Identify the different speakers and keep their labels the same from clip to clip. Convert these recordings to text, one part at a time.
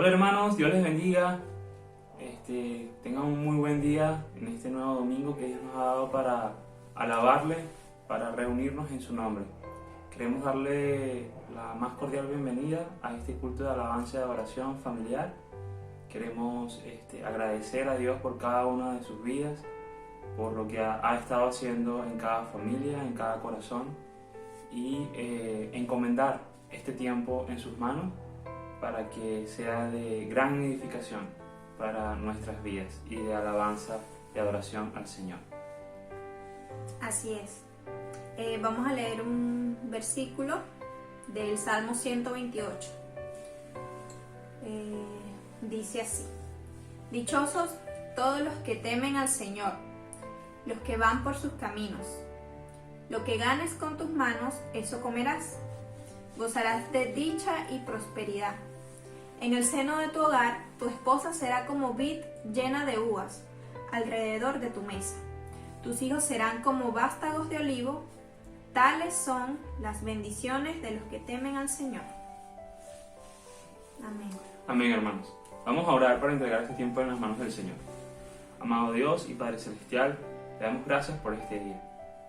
Speaker 1: Hola hermanos, Dios les bendiga. Tengan un muy buen día en este nuevo domingo que Dios nos ha dado para alabarle, para reunirnos en su nombre. Queremos darle la más cordial bienvenida a este culto de alabanza y adoración familiar. Queremos agradecer a Dios por cada una de sus vidas, por lo que ha estado haciendo en cada familia, en cada corazón, y encomendar este tiempo en sus manos para que sea de gran edificación para nuestras vidas y de alabanza y adoración al Señor.
Speaker 2: Así es. Vamos a leer un versículo del Salmo 128. Dice así: Dichosos todos los que temen al Señor, los que van por sus caminos. Lo que ganes con tus manos, eso comerás. Gozarás de dicha y prosperidad. En el seno de tu hogar, tu esposa será como vid llena de uvas, alrededor de tu mesa. Tus hijos serán como vástagos de olivo. Tales son las bendiciones de los que temen al Señor. Amén.
Speaker 1: Amén, hermanos. Vamos a orar para entregar este tiempo en las manos del Señor. Amado Dios y Padre Celestial, te damos gracias por este día.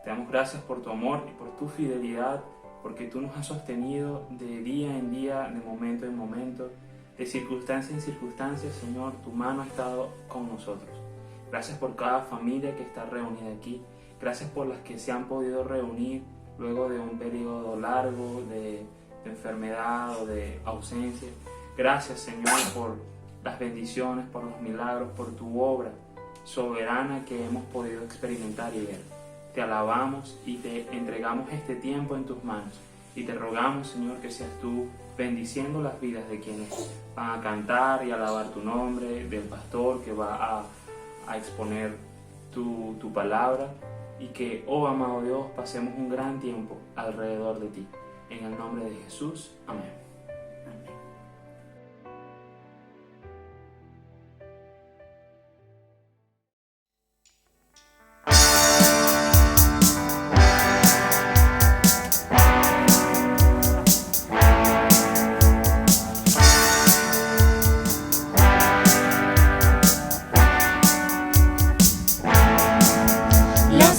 Speaker 1: Te damos gracias por tu amor y por tu fidelidad, porque tú nos has sostenido de día en día, de momento en momento, de circunstancia en circunstancia. Señor, tu mano ha estado con nosotros. Gracias por cada familia que está reunida aquí. Gracias por las que se han podido reunir luego de un periodo largo de enfermedad o de ausencia. Gracias, Señor, por las bendiciones, por los milagros, por tu obra soberana que hemos podido experimentar y ver. Te alabamos y te entregamos este tiempo en tus manos. Y te rogamos, Señor, que seas tú bendiciendo las vidas de quienes van a cantar y alabar tu nombre, del pastor que va a exponer tu palabra, y que, oh amado Dios, pasemos un gran tiempo alrededor de ti. En el nombre de Jesús, amén.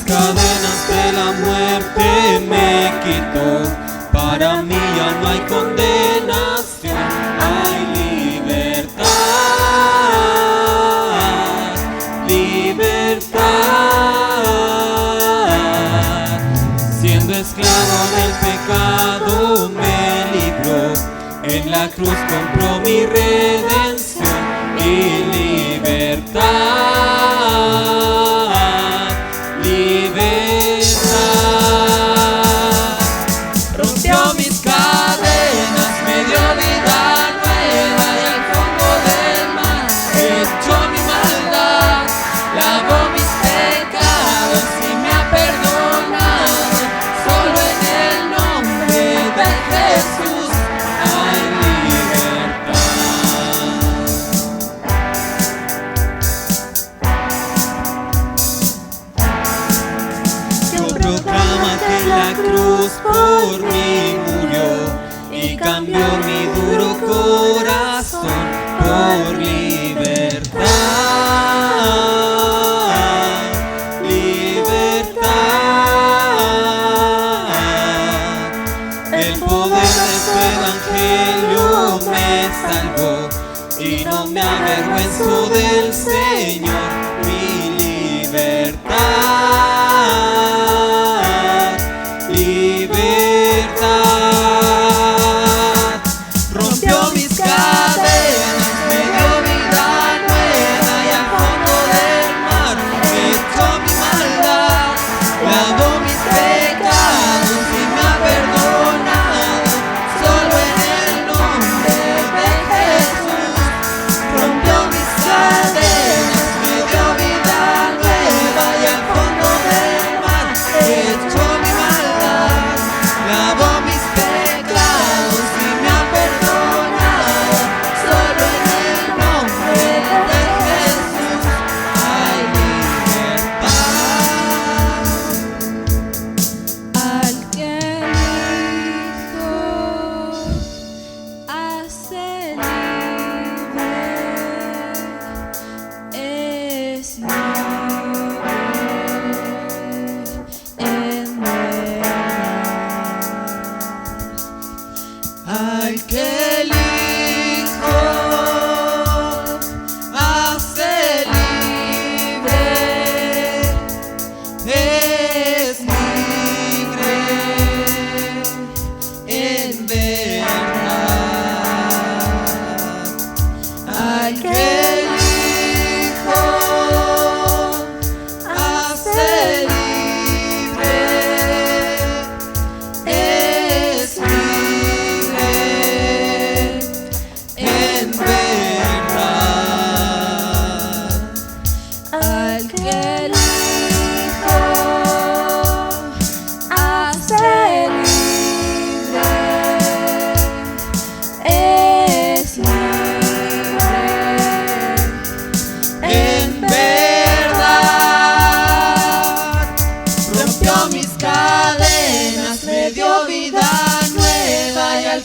Speaker 3: Cadenas de la muerte me quitó, para mí ya no hay condenación, hay libertad, libertad. Siendo esclavo del pecado me libró, en la cruz compró mi redención y libertad. Rompió mis cadenas, me dio vida nueva y al fondo del mar echó mi maldad, lavó mis pecados y me ha perdonado. Solo en el nombre de Jesús hay libertad. Yo proclamo que la cruz por mí murió y cambió mi duro corazón por libertad, libertad. El poder de su evangelio me salvó y no me avergüenzo del Señor, mi libertad. Rompió mis cadenas, me dio vida nueva y al fondo del mar echó mi maldad, lavó mis pecados y me ha perdonado. Solo en el nombre de Jesús rompió mis cadenas, me dio vida nueva y al fondo del mar echó mi maldad,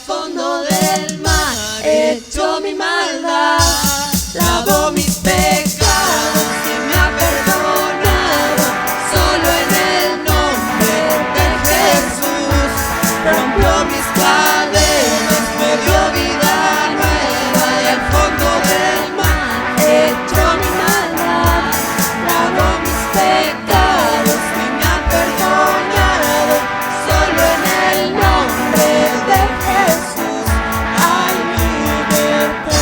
Speaker 3: fondo del mar, echó mi maldad, lavó mis pecados y me ha perdonado. Solo en el nombre de Jesús rompió mis cadenas, me dio vida nueva y al fondo del mar echó mi maldad, lavó mis pecados y me ha perdonado. Solo en el nombre de Jesús hay libertad.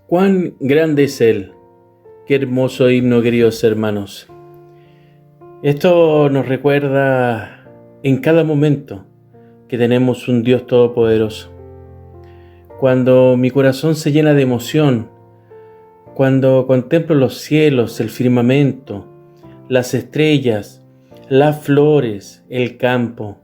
Speaker 4: Cuán grande es Él. Qué hermoso himno, queridos hermanos. Esto nos recuerda en cada momento que tenemos un Dios todopoderoso. Cuando mi corazón se llena de emoción, cuando contemplo los cielos, el firmamento, las estrellas, las flores, el campo,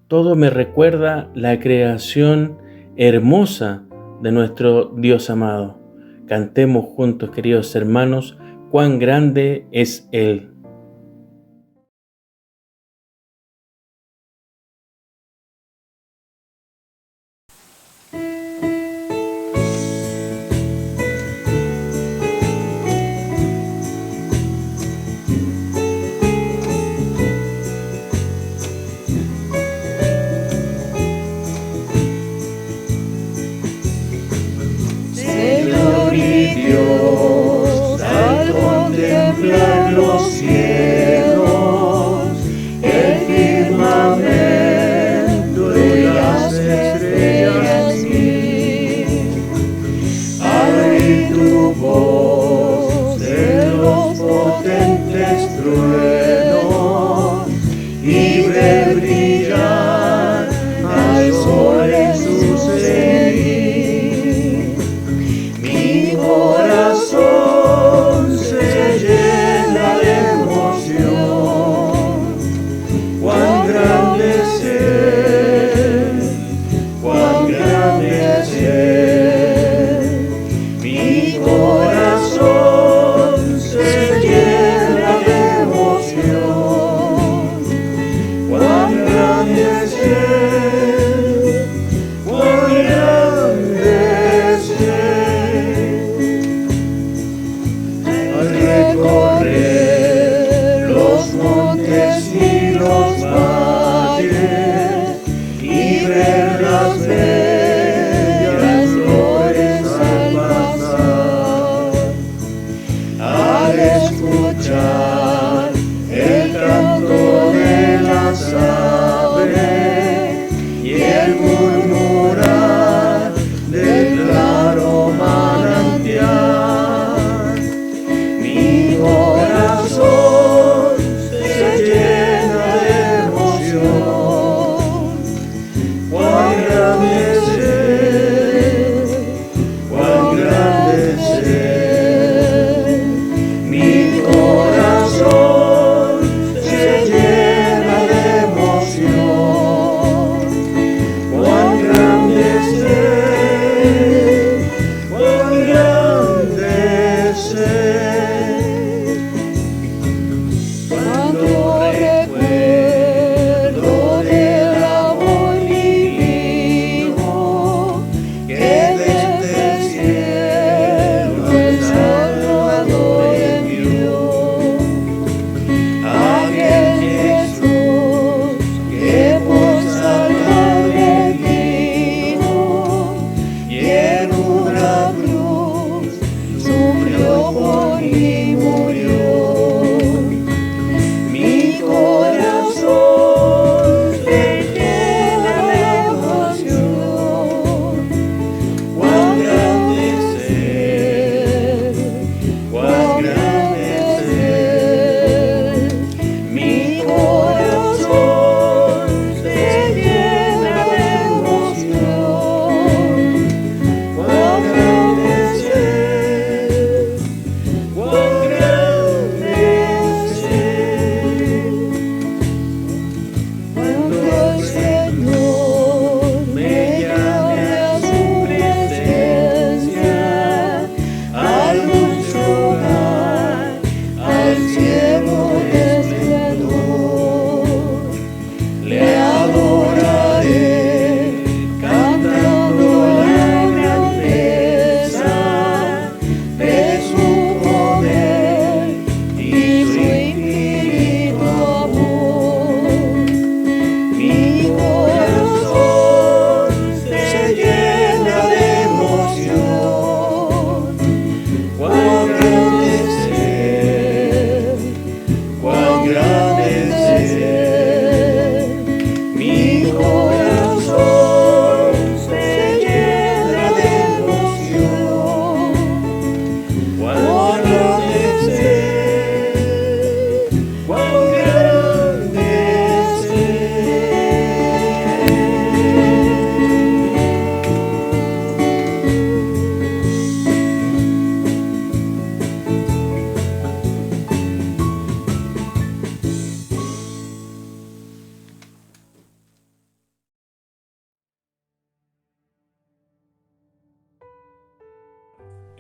Speaker 4: todo me recuerda la creación hermosa de nuestro Dios amado. Cantemos juntos, queridos hermanos, cuán grande es Él.
Speaker 3: Señor y Dios, al contemplar los cielos,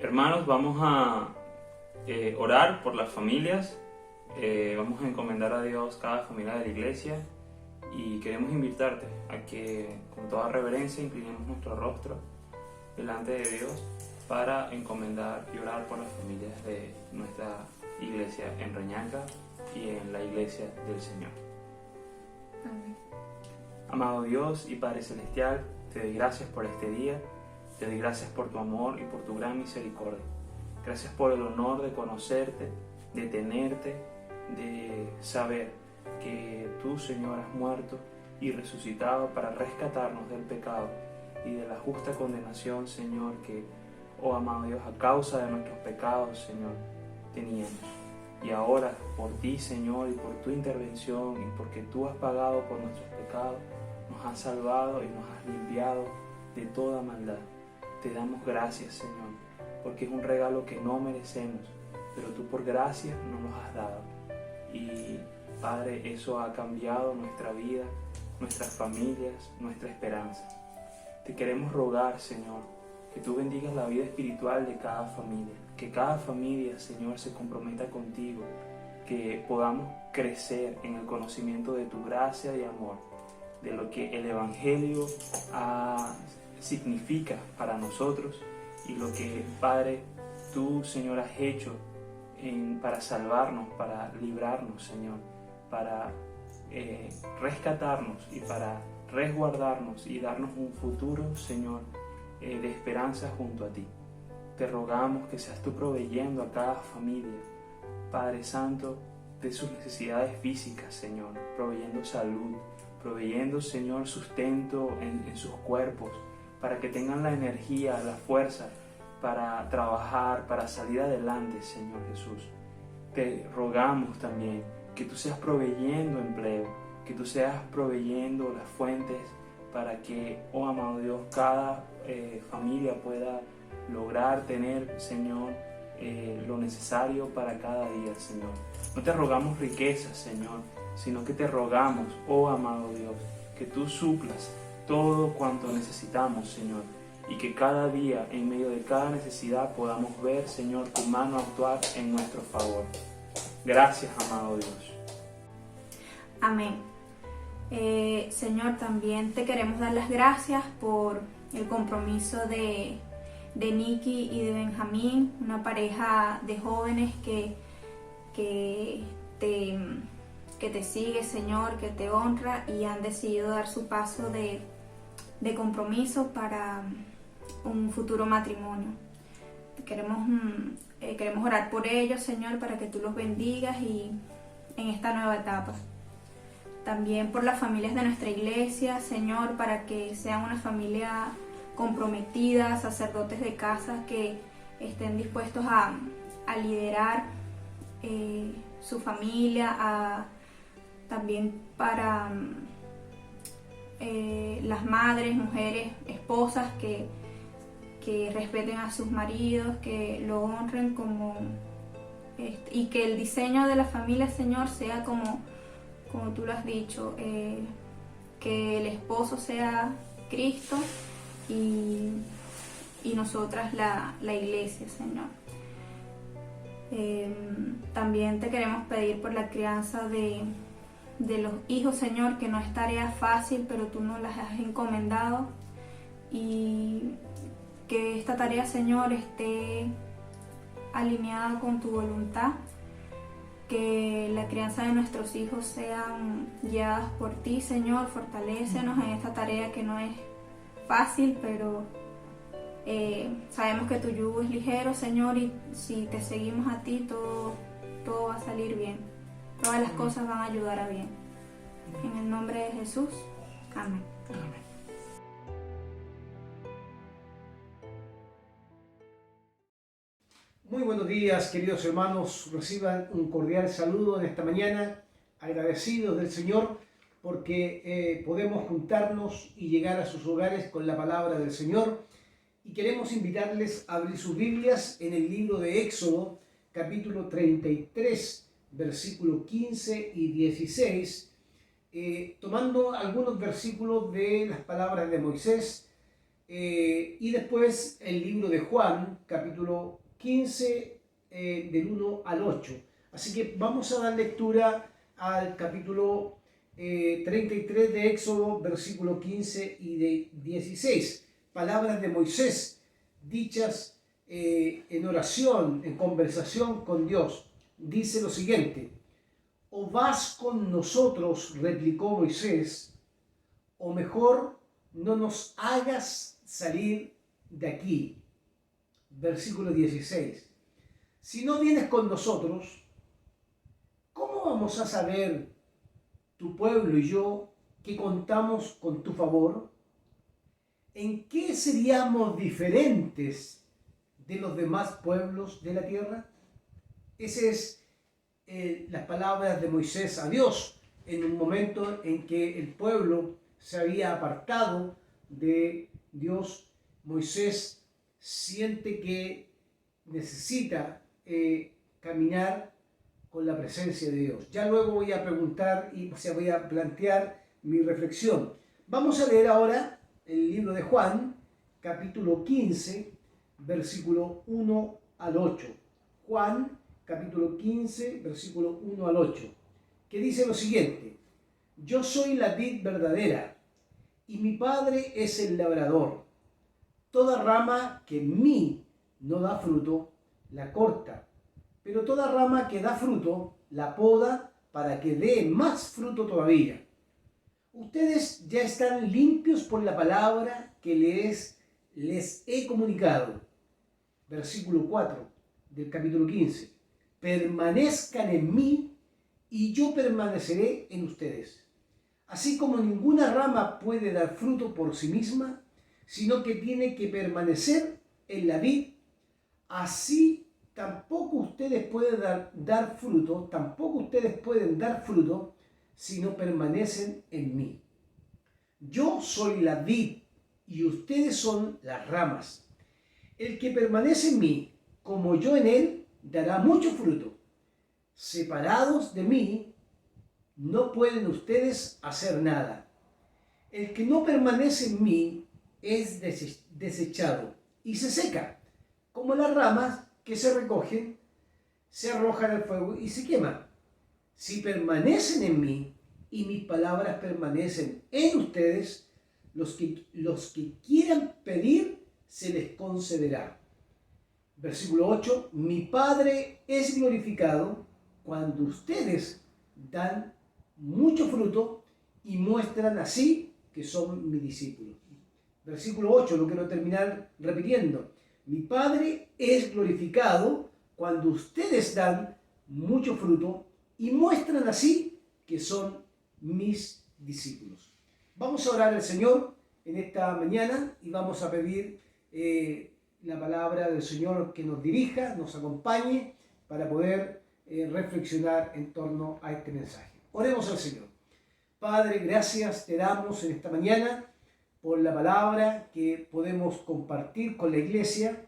Speaker 1: Hermanos, vamos a orar por las familias. Vamos a encomendar a Dios cada familia de la iglesia y queremos invitarte a que con toda reverencia inclinemos nuestro rostro delante de Dios para encomendar y orar por las familias de nuestra iglesia en Reñaca y en la iglesia del Señor.
Speaker 2: Amén.
Speaker 1: Amado Dios y Padre Celestial, te doy gracias por este día, te doy gracias por tu amor y por tu gran misericordia. Gracias por el honor de conocerte, de tenerte, de saber que tú, Señor, has muerto y resucitado para rescatarnos del pecado y de la justa condenación, Señor, que, oh amado Dios, a causa de nuestros pecados, Señor, teníamos. Y ahora, por ti, Señor, y por tu intervención, y porque tú has pagado por nuestros pecados, nos has salvado y nos has limpiado de toda maldad. Te damos gracias, Señor, porque es un regalo que no merecemos, pero tú por gracia nos lo has dado. Y, Padre, eso ha cambiado nuestra vida, nuestras familias, nuestra esperanza. Te queremos rogar, Señor, que tú bendigas la vida espiritual de cada familia, que cada familia, Señor, se comprometa contigo, que podamos crecer en el conocimiento de tu gracia y amor, de lo que el Evangelio significa para nosotros y lo que, Padre, tú, Señor, has hecho para salvarnos, para librarnos, Señor, para rescatarnos y para resguardarnos y darnos un futuro, Señor, de esperanza junto a ti. Te rogamos que seas tú proveyendo a cada familia, Padre Santo, de sus necesidades físicas, Señor, proveyendo salud, proveyendo, Señor, sustento en sus cuerpos, para que tengan la energía, la fuerza para trabajar, para salir adelante, Señor Jesús. Te rogamos también que tú seas proveyendo empleo, que tú seas proveyendo las fuentes para que, oh amado Dios, cada familia pueda lograr tener, Señor, lo necesario para cada día, Señor. No te rogamos riquezas, Señor, sino que te rogamos, oh amado Dios, que tú suplas todo cuanto necesitamos, Señor, y que cada día, en medio de cada necesidad, podamos ver, Señor, tu mano actuar en nuestro favor. Gracias, amado Dios.
Speaker 2: Amén. Señor, también te queremos dar las gracias por el compromiso de Nicky y de Benjamín, una pareja de jóvenes que te sigue, Señor, que te honra y han decidido dar su paso de compromiso para un futuro matrimonio. Queremos orar por ellos, Señor, para que tú los bendigas y en esta nueva etapa. También por las familias de nuestra iglesia, Señor, para que sean una familia comprometida, sacerdotes de casa que estén dispuestos a liderar su familia, también para las madres, mujeres, esposas que respeten a sus maridos, que lo honren y que el diseño de la familia, Señor, sea como tú lo has dicho, que el esposo sea Cristo y nosotras la iglesia, Señor. También te queremos pedir por la crianza de los hijos, Señor, que no es tarea fácil, pero tú nos las has encomendado, y que esta tarea, Señor, esté alineada con tu voluntad, que la crianza de nuestros hijos sean guiadas por ti, Señor. Fortalécenos en esta tarea que no es fácil, pero sabemos que tu yugo es ligero, Señor, y si te seguimos a ti, todo va a salir bien. Todas las cosas van a ayudar a bien. En el nombre de Jesús. Amén.
Speaker 1: Amén.
Speaker 5: Muy buenos días, queridos hermanos. Reciban un cordial saludo en esta mañana, agradecidos del Señor porque podemos juntarnos y llegar a sus hogares con la palabra del Señor. Y queremos invitarles a abrir sus Biblias en el libro de Éxodo, capítulo 33, versículos 15 y 16, tomando algunos versículos de las palabras de Moisés, y después el libro de Juan, capítulo 15, del 1 al 8. Así que vamos a dar lectura al capítulo 33 de Éxodo, versículo 15 y de 16. Palabras de Moisés dichas en oración, en conversación con Dios. Dice lo siguiente: ¿O vas con nosotros, replicó Moisés, o mejor no nos hagas salir de aquí? Versículo 16. Si no vienes con nosotros, ¿cómo vamos a saber tu pueblo y yo que contamos con tu favor? ¿En qué seríamos diferentes de los demás pueblos de la tierra? Ese es las palabras de Moisés a Dios en un momento en que el pueblo se había apartado de Dios. Moisés siente que necesita caminar con la presencia de Dios. Ya luego voy a preguntar y voy a plantear mi reflexión. Vamos a leer ahora el libro de Juan, capítulo 15, versículo 1 al 8. Juan, capítulo 15, versículo 1 al 8, que dice lo siguiente: Yo soy la vid verdadera, y mi Padre es el labrador. Toda rama que en mí no da fruto, la corta, pero toda rama que da fruto, la poda para que dé más fruto todavía. Ustedes ya están limpios por la palabra que les he comunicado. Versículo 4 del capítulo 15. Permanezcan en mí y yo permaneceré en ustedes. Así como ninguna rama puede dar fruto por sí misma, sino que tiene que permanecer en la vid, así tampoco ustedes pueden dar fruto si no permanecen en mí. Yo soy la vid y ustedes son las ramas. El que permanece en mí, como yo en él, dará mucho fruto. Separados de mí, no pueden ustedes hacer nada. El que no permanece en mí es desechado y se seca, como las ramas que se recogen, se arrojan al fuego y se queman. Si permanecen en mí y mis palabras permanecen en ustedes, los que quieran pedir se les concederá. Versículo 8. Mi Padre es glorificado cuando ustedes dan mucho fruto y muestran así que son mis discípulos. Versículo 8, lo quiero terminar repitiendo. Mi Padre es glorificado cuando ustedes dan mucho fruto y muestran así que son mis discípulos. Vamos a orar al Señor en esta mañana y vamos a pedir la palabra del Señor que nos dirija, nos acompañe para poder reflexionar en torno a este mensaje. Oremos al Señor. Padre, gracias te damos en esta mañana por la palabra que podemos compartir con la iglesia.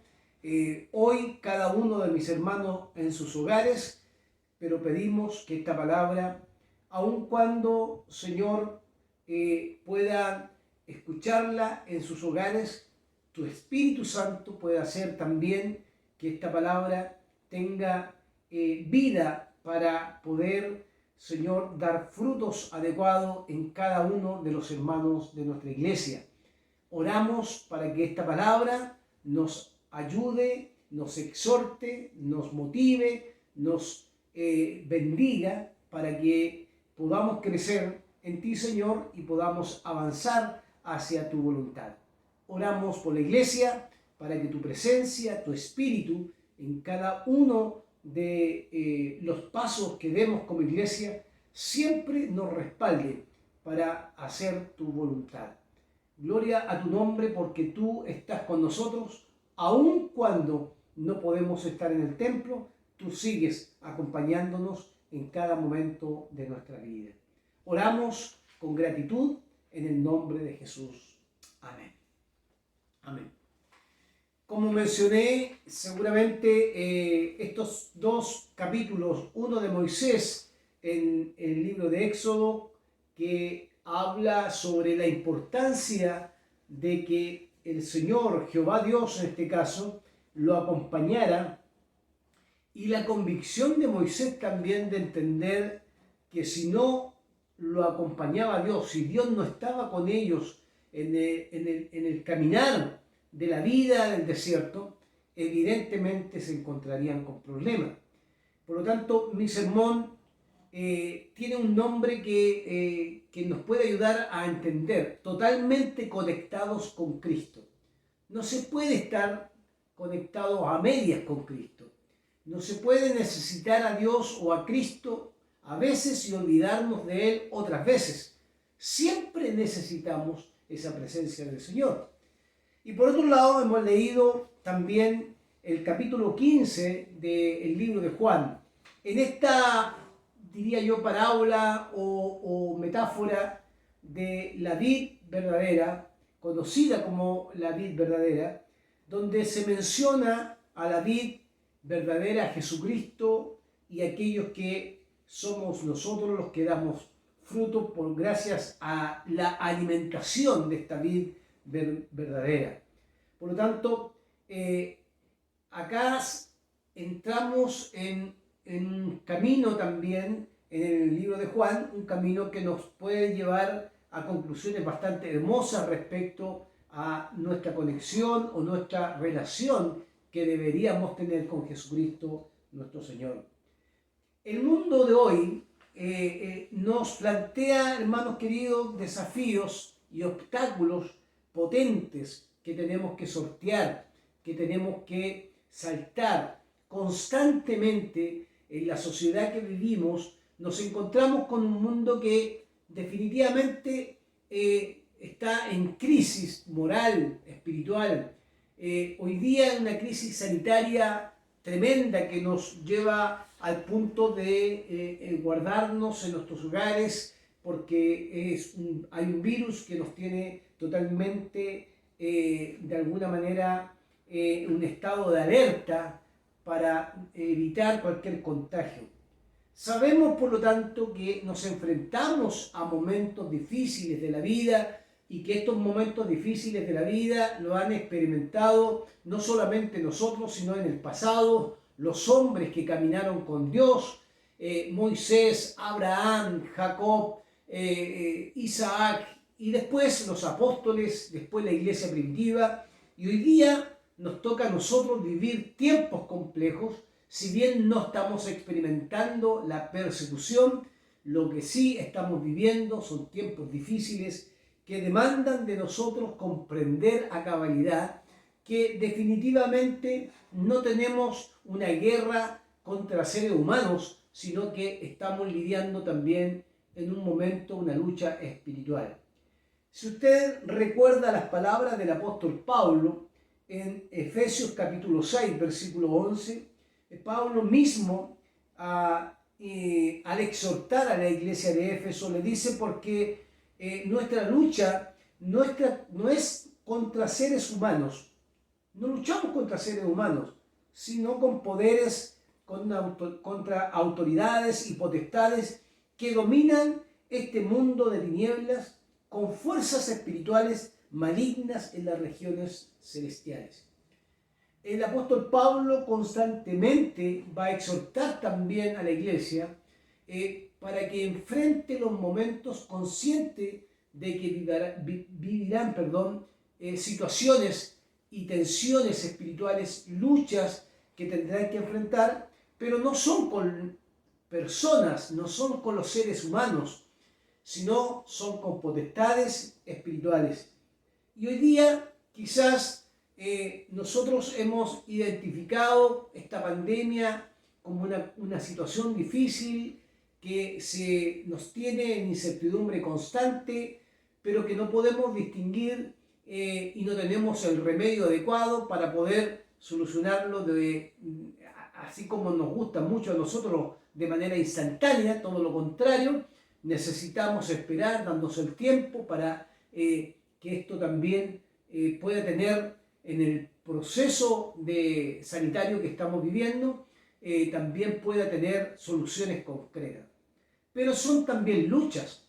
Speaker 5: Hoy cada uno de mis hermanos en sus hogares, pero pedimos que esta palabra, aun cuando, Señor, puedan escucharla en sus hogares, tu Espíritu Santo pueda hacer también que esta palabra tenga vida para poder, Señor, dar frutos adecuados en cada uno de los hermanos de nuestra iglesia. Oramos para que esta palabra nos ayude, nos exhorte, nos motive, nos bendiga para que podamos crecer en ti, Señor, y podamos avanzar hacia tu voluntad. Oramos por la iglesia para que tu presencia, tu espíritu en cada uno de los pasos que demos como iglesia siempre nos respalde para hacer tu voluntad. Gloria a tu nombre porque tú estás con nosotros, aun cuando no podemos estar en el templo, tú sigues acompañándonos en cada momento de nuestra vida. Oramos con gratitud en el nombre de Jesús. Amén. Amén. Como mencioné, seguramente estos dos capítulos, uno de Moisés en el libro de Éxodo, que habla sobre la importancia de que el Señor, Jehová Dios en este caso, lo acompañara, y la convicción de Moisés también de entender que si no lo acompañaba Dios, si Dios no estaba con ellos en el caminar de la vida del desierto, evidentemente se encontrarían con problemas. Por lo tanto, mi sermón tiene un nombre que nos puede ayudar a entender: totalmente conectados con Cristo. No se puede estar conectados a medias con Cristo. No se puede necesitar a Dios o a Cristo a veces y olvidarnos de Él otras veces. Siempre necesitamos esa presencia del Señor. Y por otro lado, hemos leído también el capítulo 15 del libro de Juan. En esta, diría yo, parábola o metáfora de la vid verdadera, conocida como la vid verdadera, donde se menciona a la vid verdadera, Jesucristo, y aquellos que somos nosotros los que damos fruto por gracias a la alimentación de esta vid verdadera. Por lo tanto, acá entramos en un camino también en el libro de Juan, un camino que nos puede llevar a conclusiones bastante hermosas respecto a nuestra conexión o nuestra relación que deberíamos tener con Jesucristo nuestro Señor. El mundo de hoy nos plantea, hermanos queridos, desafíos y obstáculos potentes que tenemos que sortear, que tenemos que saltar. Constantemente en la sociedad que vivimos nos encontramos con un mundo que definitivamente está en crisis moral, espiritual. Hoy día hay una crisis sanitaria tremenda que nos lleva al punto de guardarnos en nuestros hogares porque hay un virus que nos tiene totalmente, de alguna manera, un estado de alerta para evitar cualquier contagio. Sabemos, por lo tanto, que nos enfrentamos a momentos difíciles de la vida y que estos momentos difíciles de la vida lo han experimentado no solamente nosotros, sino en el pasado, los hombres que caminaron con Dios, Moisés, Abraham, Jacob, Isaac, y después los apóstoles, después la iglesia primitiva, y hoy día nos toca a nosotros vivir tiempos complejos. Si bien no estamos experimentando la persecución, lo que sí estamos viviendo son tiempos difíciles que demandan de nosotros comprender a cabalidad que definitivamente no tenemos una guerra contra seres humanos, sino que estamos lidiando también en un momento una lucha espiritual. Si usted recuerda las palabras del apóstol Pablo en Efesios capítulo 6, versículo 11, Pablo mismo, al exhortar a la iglesia de Éfeso, le dice: porque nuestra lucha no es contra seres humanos, no luchamos contra seres humanos, sino con poderes, contra autoridades y potestades que dominan este mundo de tinieblas, con fuerzas espirituales malignas en las regiones celestiales. El apóstol Pablo constantemente va a exhortar también a la iglesia para que enfrente los momentos consciente de que vivirán situaciones y tensiones espirituales, luchas que tendrán que enfrentar, pero no son con personas, no son con los seres humanos, sino son con potestades espirituales. Y hoy día quizás nosotros hemos identificado esta pandemia como una situación difícil que nos tiene en incertidumbre constante, pero que no podemos distinguir y no tenemos el remedio adecuado para poder solucionarlo así como nos gusta mucho a nosotros, de manera instantánea. Todo lo contrario, necesitamos esperar, dándose el tiempo para que esto también pueda tener, en el proceso sanitario que estamos viviendo, también pueda tener soluciones concretas. Pero son también luchas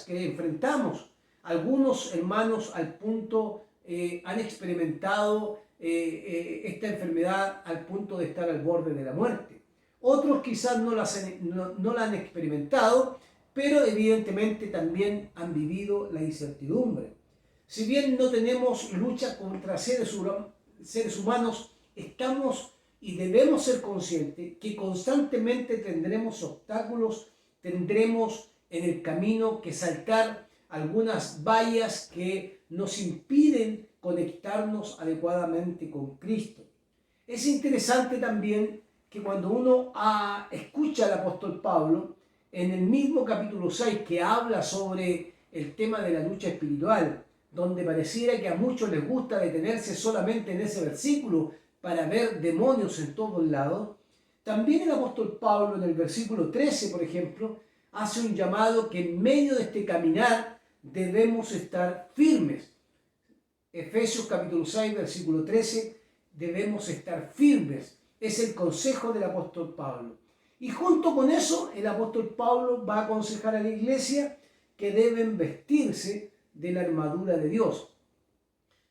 Speaker 5: que enfrentamos algunos hermanos al punto han experimentado esta enfermedad al punto de estar al borde de la muerte. Otros quizás no la han experimentado, pero evidentemente también han vivido la incertidumbre. Si bien no tenemos lucha contra seres humanos, estamos y debemos ser conscientes que constantemente tendremos obstáculos, tendremos en el camino que saltar algunas vallas que nos impiden conectarnos adecuadamente con Cristo. Es interesante también que cuando uno escucha al apóstol Pablo, en el mismo capítulo 6 que habla sobre el tema de la lucha espiritual, donde pareciera que a muchos les gusta detenerse solamente en ese versículo para ver demonios en todos lados, también el apóstol Pablo en el versículo 13, por ejemplo, hace un llamado que en medio de este caminar debemos estar firmes. Efesios capítulo 6, versículo 13, debemos estar firmes. Es el consejo del apóstol Pablo. Y junto con eso, el apóstol Pablo va a aconsejar a la iglesia que deben vestirse de la armadura de Dios.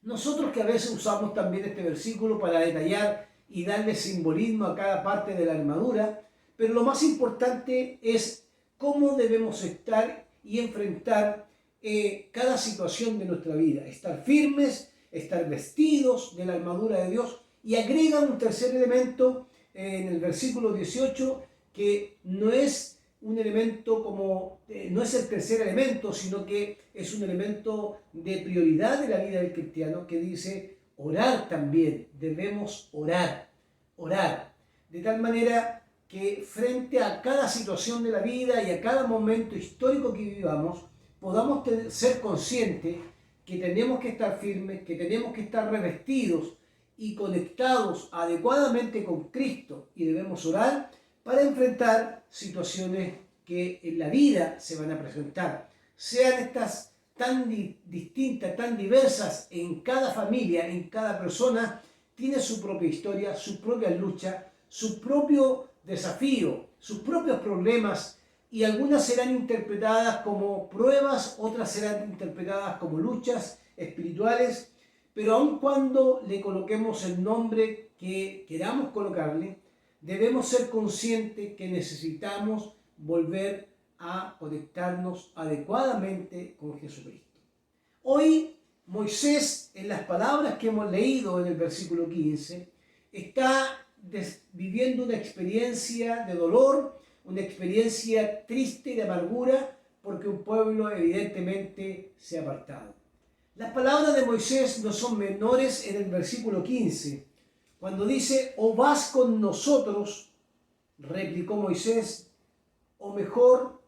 Speaker 5: Nosotros que a veces usamos también este versículo para detallar y darle simbolismo a cada parte de la armadura, pero lo más importante es cómo debemos estar y enfrentar cada situación de nuestra vida. Estar firmes, estar vestidos de la armadura de Dios, y agrega un tercer elemento en el versículo 18 que no es un elemento no es el tercer elemento, sino que es un elemento de prioridad de la vida del cristiano, que dice orar también. Debemos orar. De tal manera que frente a cada situación de la vida y a cada momento histórico que vivamos, podamos ser conscientes que tenemos que estar firmes, que tenemos que estar revestidos y conectados adecuadamente con Cristo, y debemos orar para enfrentar situaciones que en la vida se van a presentar, sean estas tan distintas, tan diversas en cada familia, en cada persona, tiene su propia historia, su propia lucha, su propio desafío, sus propios problemas, y algunas serán interpretadas como pruebas, otras serán interpretadas como luchas espirituales, pero aun cuando le coloquemos el nombre que queramos colocarle, debemos ser conscientes que necesitamos volver a conectarnos adecuadamente con Jesucristo. Hoy Moisés, en las palabras que hemos leído en el versículo 15, está viviendo una experiencia de dolor, una experiencia triste y de amargura, porque un pueblo evidentemente se ha apartado. Las palabras de Moisés no son menores en el versículo 15, cuando dice: o vas con nosotros, replicó Moisés, o mejor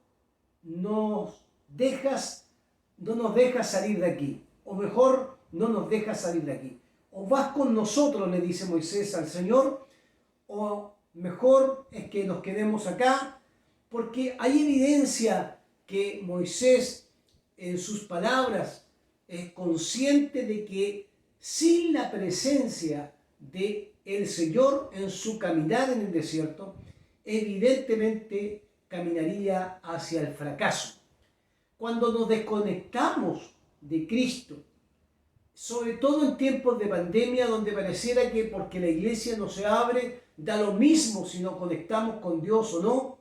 Speaker 5: no nos dejas salir de aquí, o mejor no nos dejas salir de aquí. O vas con nosotros, le dice Moisés al Señor, o mejor es que nos quedemos acá, porque hay evidencia que Moisés en sus palabras es consciente de que sin la presencia de el Señor en su caminar en el desierto, evidentemente caminaría hacia el fracaso. Cuando nos desconectamos de Cristo, sobre todo en tiempos de pandemia, donde pareciera que porque la iglesia no se abre, da lo mismo si nos conectamos con Dios o no,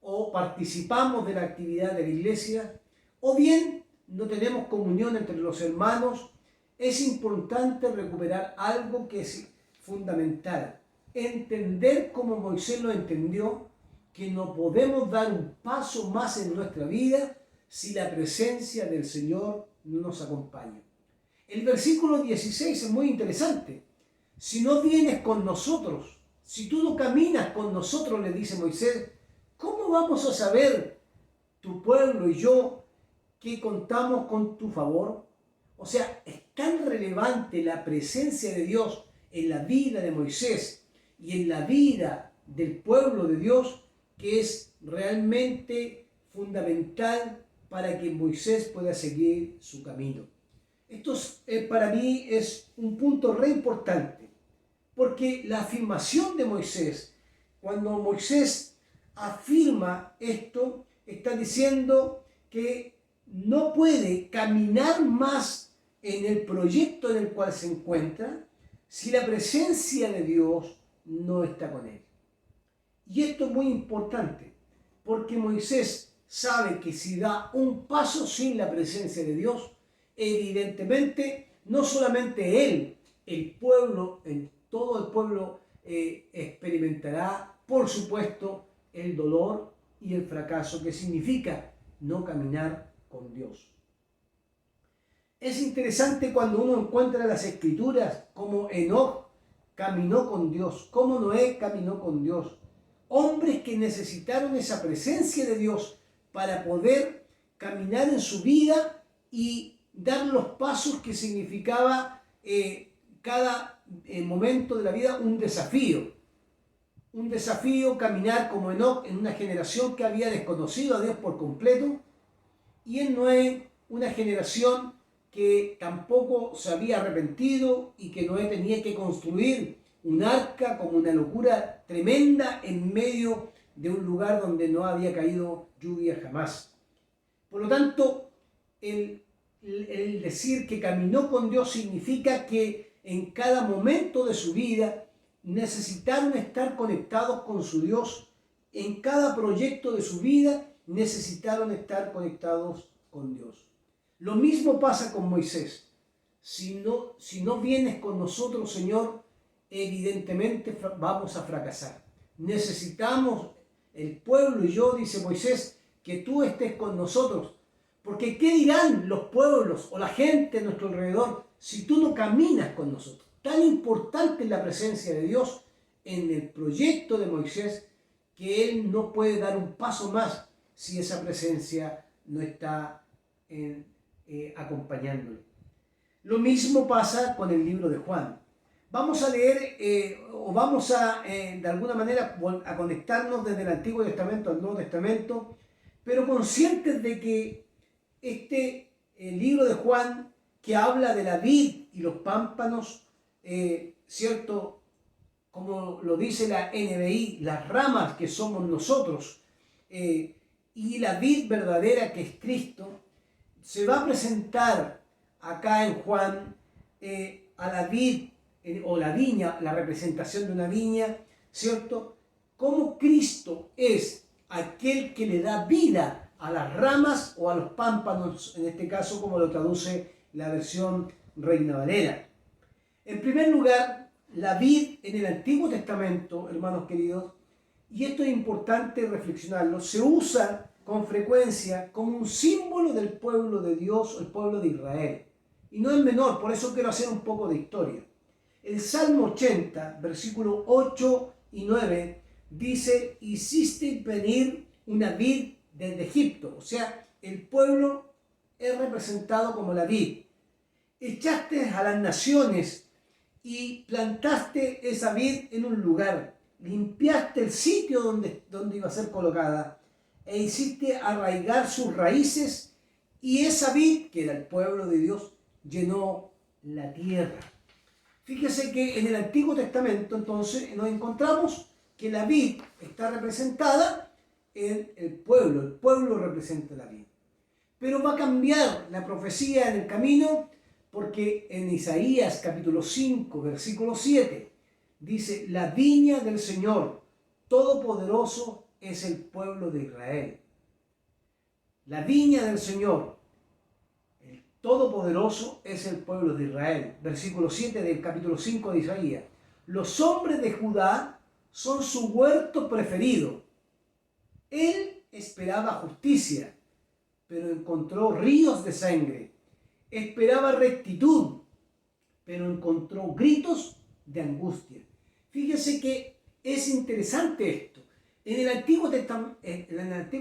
Speaker 5: o participamos de la actividad de la iglesia, o bien no tenemos comunión entre los hermanos, es importante recuperar algo que es fundamental. Entender como Moisés lo entendió, que no podemos dar un paso más en nuestra vida si la presencia del Señor no nos acompaña. El versículo 16 es muy interesante. Si no vienes con nosotros, si tú no caminas con nosotros, le dice Moisés, ¿cómo vamos a saber, tu pueblo y yo, que contamos con tu favor? O sea, es tan relevante la presencia de Dios en la vida de Moisés y en la vida del pueblo de Dios, que es realmente fundamental para que Moisés pueda seguir su camino. Esto para mí es un punto re importante, porque la afirmación de Moisés, cuando Moisés afirma esto, está diciendo que no puede caminar más en el proyecto en el cual se encuentra si la presencia de Dios no está con él. Y esto es muy importante, porque Moisés sabe que si da un paso sin la presencia de Dios, evidentemente no solamente él, el pueblo, todo el pueblo experimentará, por supuesto, el dolor y el fracaso que significa no caminar con Dios. Es interesante cuando uno encuentra las escrituras como Enoc caminó con Dios, como Noé caminó con Dios. Hombres que necesitaron esa presencia de Dios para poder caminar en su vida y dar los pasos que significaba cada momento de la vida un desafío. Un desafío caminar como Enoc en una generación que había desconocido a Dios por completo, y en Noé una generación que tampoco se había arrepentido y que Noé tenía que construir un arca como una locura tremenda en medio de un lugar donde no había caído lluvia jamás. Por lo tanto, el decir que caminó con Dios significa que en cada momento de su vida necesitaron estar conectados con su Dios. En cada proyecto de su vida necesitaron estar conectados con Dios. Lo mismo pasa con Moisés. Si no vienes con nosotros, Señor, evidentemente vamos a fracasar. Necesitamos, el pueblo y yo, dice Moisés, que tú estés con nosotros. Porque ¿qué dirán los pueblos o la gente a nuestro alrededor si tú no caminas con nosotros? Tan importante es la presencia de Dios en el proyecto de Moisés que él no puede dar un paso más si esa presencia no está acompañándole. Lo mismo pasa con el libro de Juan. Vamos a leer o vamos a de alguna manera a conectarnos desde el Antiguo Testamento al Nuevo Testamento, pero conscientes de que el libro de Juan, que habla de la vid y los pámpanos, ¿cierto? Como lo dice la NBI, las ramas que somos nosotros, y la vid verdadera que es Cristo, se va a presentar acá en Juan a la vid o la viña, la representación de una viña, ¿cierto? Como Cristo es aquel que le da vida a las ramas o a los pámpanos, en este caso como lo traduce la versión Reina Valera. En primer lugar, la vid en el Antiguo Testamento, hermanos queridos, y esto es importante reflexionarlo, se usa con frecuencia como un símbolo del pueblo de Dios, el pueblo de Israel. Y no es menor, por eso quiero hacer un poco de historia. El Salmo 80, versículos 8 y 9, dice: hiciste venir una vid desde Egipto. O sea, el pueblo es representado como la vid. Echaste a las naciones y plantaste esa vid en un lugar. Limpiaste el sitio donde iba a ser colocada e hiciste arraigar sus raíces, y esa vid, que era el pueblo de Dios, llenó la tierra. Fíjese que en el Antiguo Testamento entonces nos encontramos que la vid está representada en el pueblo representa la vid. Pero va a cambiar la profecía en el camino, porque en Isaías capítulo 5, versículo 7, dice: la viña del Señor Todopoderoso es el pueblo de Israel. La viña del Señor, el Todopoderoso, es el pueblo de Israel. Versículo 7 del capítulo 5 de Isaías. Los hombres de Judá son su huerto preferido. Él esperaba justicia, pero encontró ríos de sangre. Esperaba rectitud, pero encontró gritos de angustia. Fíjese que es interesante esto. En el Antiguo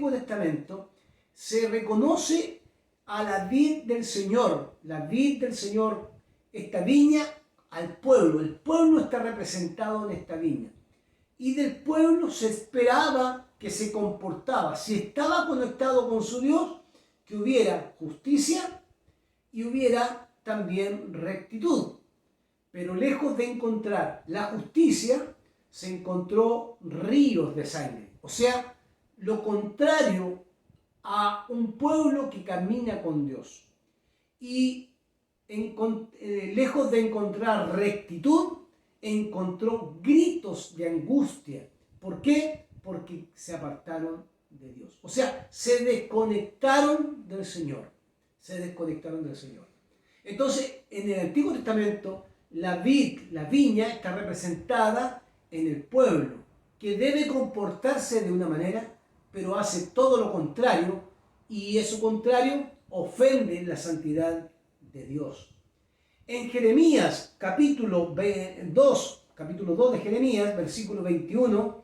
Speaker 5: Testamento se reconoce a la vid del Señor, esta viña, al pueblo. El pueblo está representado en esta viña. Y del pueblo se esperaba que se comportaba, si estaba conectado con su Dios, que hubiera justicia y hubiera también rectitud. Pero lejos de encontrar la justicia, se encontró ríos de sangre. O sea, lo contrario a un pueblo que camina con Dios. Y lejos de encontrar rectitud, encontró gritos de angustia. ¿Por qué? Porque se apartaron de Dios. O sea, se desconectaron del Señor. Se desconectaron del Señor. Entonces, en el Antiguo Testamento, la viña está representada en el pueblo, que debe comportarse de una manera, pero hace todo lo contrario, y eso contrario ofende la santidad de Dios. En Jeremías, capítulo 2 de Jeremías, versículo 21,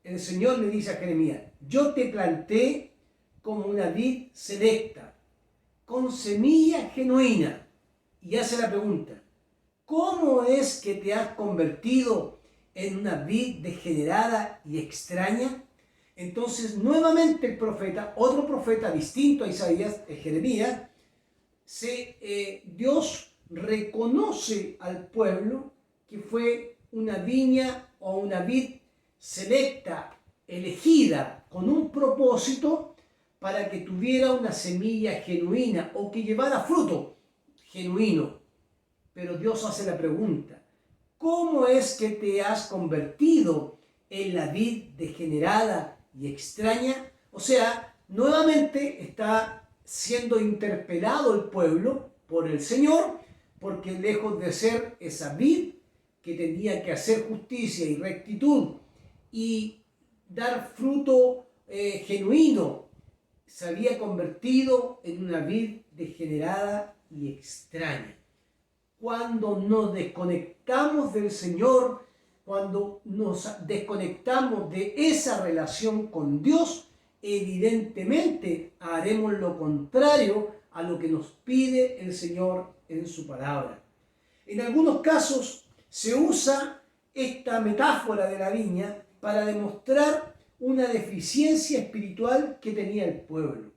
Speaker 5: el Señor le dice a Jeremías: yo te planté como una vid selecta, con semilla genuina. Y hace la pregunta: ¿cómo es que te has convertido en una vid degenerada y extraña? Entonces, nuevamente el profeta, otro profeta distinto a Isaías, Jeremías, Dios reconoce al pueblo que fue una viña o una vid selecta, elegida, con un propósito para que tuviera una semilla genuina o que llevara fruto genuino. Pero Dios hace la pregunta: ¿cómo es que te has convertido en la vid degenerada y extraña? O sea, nuevamente está siendo interpelado el pueblo por el Señor, porque lejos de ser esa vid que tenía que hacer justicia y rectitud y dar fruto genuino, se había convertido en una vid degenerada y extraña. Cuando nos desconectamos del Señor, cuando nos desconectamos de esa relación con Dios, evidentemente haremos lo contrario a lo que nos pide el Señor en su palabra. En algunos casos se usa esta metáfora de la viña para demostrar una deficiencia espiritual que tenía el pueblo,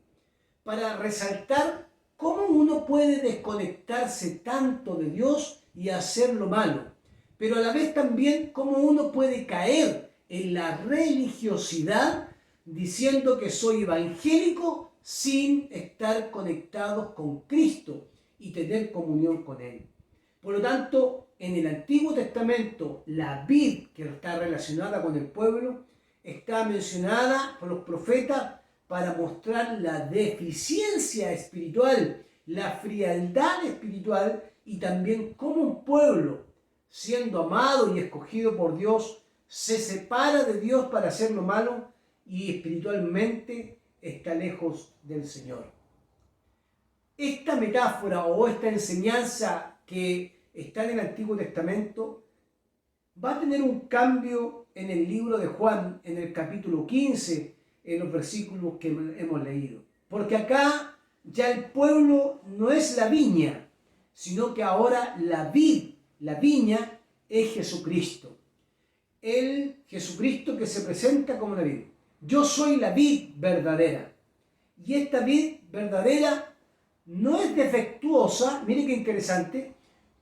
Speaker 5: para resaltar cómo uno puede desconectarse tanto de Dios y hacer lo malo, pero a la vez también cómo uno puede caer en la religiosidad diciendo que soy evangélico sin estar conectados con Cristo y tener comunión con Él. Por lo tanto, en el Antiguo Testamento, la vid que está relacionada con el pueblo está mencionada por los profetas para mostrar la deficiencia espiritual, la frialdad espiritual y también cómo un pueblo, siendo amado y escogido por Dios, se separa de Dios para hacer lo malo y espiritualmente está lejos del Señor. Esta metáfora o esta enseñanza que está en el Antiguo Testamento va a tener un cambio en el libro de Juan, en el capítulo 15, en los versículos que hemos leído. Porque acá ya el pueblo no es la viña, sino que ahora la vid, la viña, es Jesucristo. El Jesucristo que se presenta como la vid. Yo soy la vid verdadera. Y esta vid verdadera no es defectuosa, mire qué interesante,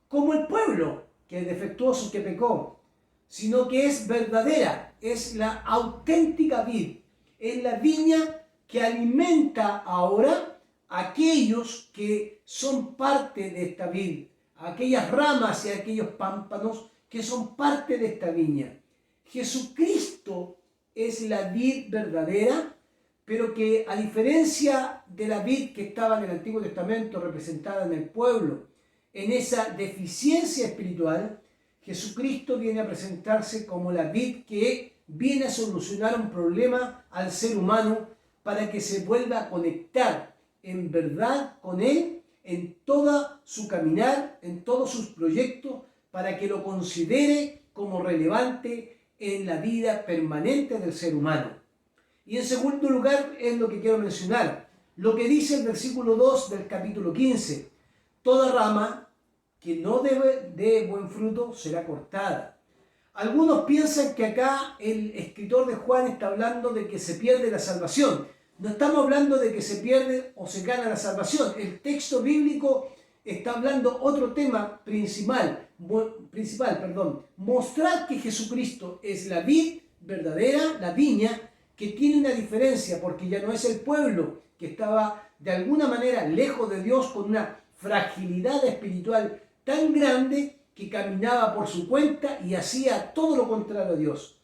Speaker 5: como el pueblo, que es defectuoso, que pecó, sino que es verdadera, es la auténtica vid, es la viña que alimenta ahora a aquellos que son parte de esta vid, a aquellas ramas y a aquellos pámpanos que son parte de esta viña. Jesucristo es la vid verdadera, pero que a diferencia de la vid que estaba en el Antiguo Testamento representada en el pueblo, en esa deficiencia espiritual, Jesucristo viene a presentarse como la vid que viene a solucionar un problema al ser humano para que se vuelva a conectar en verdad con Él en todo su caminar, en todos sus proyectos, para que lo considere como relevante en la vida permanente del ser humano. Y en segundo lugar es lo que quiero mencionar, lo que dice el versículo 2 del capítulo 15. Toda rama que no dé buen fruto será cortada. Algunos piensan que acá el escritor de Juan está hablando de que se pierde la salvación. No estamos hablando de que se pierde o se gana la salvación. El texto bíblico está hablando otro tema principal, mostrar que Jesucristo es la vid verdadera, la viña, que tiene una diferencia porque ya no es el pueblo que estaba de alguna manera lejos de Dios con una fragilidad espiritual tan grande que caminaba por su cuenta y hacía todo lo contrario a Dios.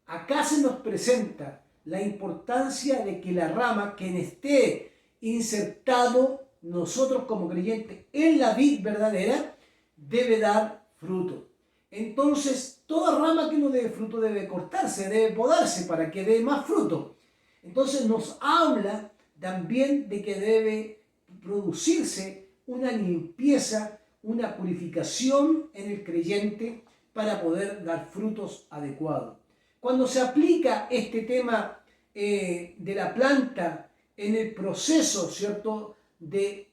Speaker 5: Acá se nos presenta la importancia de que la rama, quien esté insertado, nosotros como creyentes, en la vid verdadera, debe dar fruto. Entonces, toda rama que no dé fruto debe cortarse, debe podarse para que dé más fruto. Entonces nos habla también de que debe producirse una limpieza, una purificación en el creyente para poder dar frutos adecuados. Cuando se aplica este tema de la planta en el proceso, ¿cierto?, de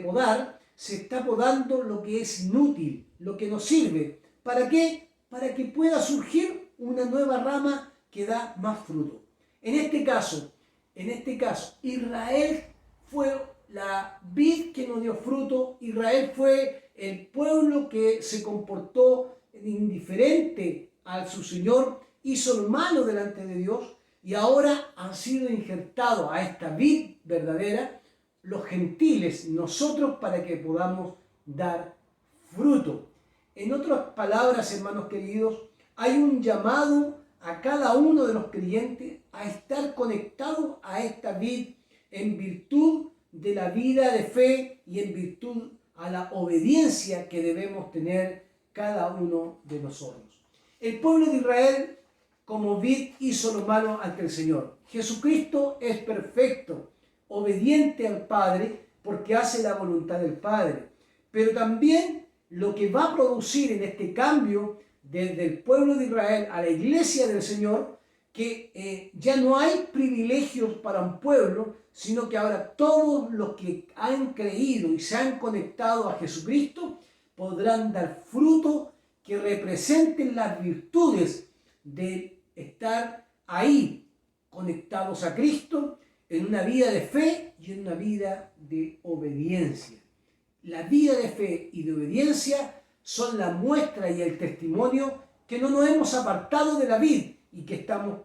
Speaker 5: podar, se está podando lo que es inútil, lo que no sirve. ¿Para qué? Para que pueda surgir una nueva rama que da más fruto. En este caso, Israel fue la vid que no dio fruto. Israel fue el pueblo que se comportó indiferente a su Señor, hizo lo malo delante de Dios, y ahora han sido injertados a esta vid verdadera los gentiles, nosotros, para que podamos dar fruto. En otras palabras, hermanos queridos, hay un llamado a cada uno de los creyentes a estar conectados a esta vid en virtud de la vida de fe y en virtud a la obediencia que debemos tener cada uno de nosotros. El pueblo de Israel, como vid, hizo lo malo ante el Señor. Jesucristo es perfecto, obediente al Padre, porque hace la voluntad del Padre. Pero también lo que va a producir en este cambio desde el pueblo de Israel a la iglesia del Señor, que ya no hay privilegios para un pueblo, sino que ahora todos los que han creído y se han conectado a Jesucristo podrán dar fruto que representen las virtudes de estar ahí conectados a Cristo en una vida de fe y en una vida de obediencia. La vida de fe y de obediencia son la muestra y el testimonio que no nos hemos apartado de la vid y que estamos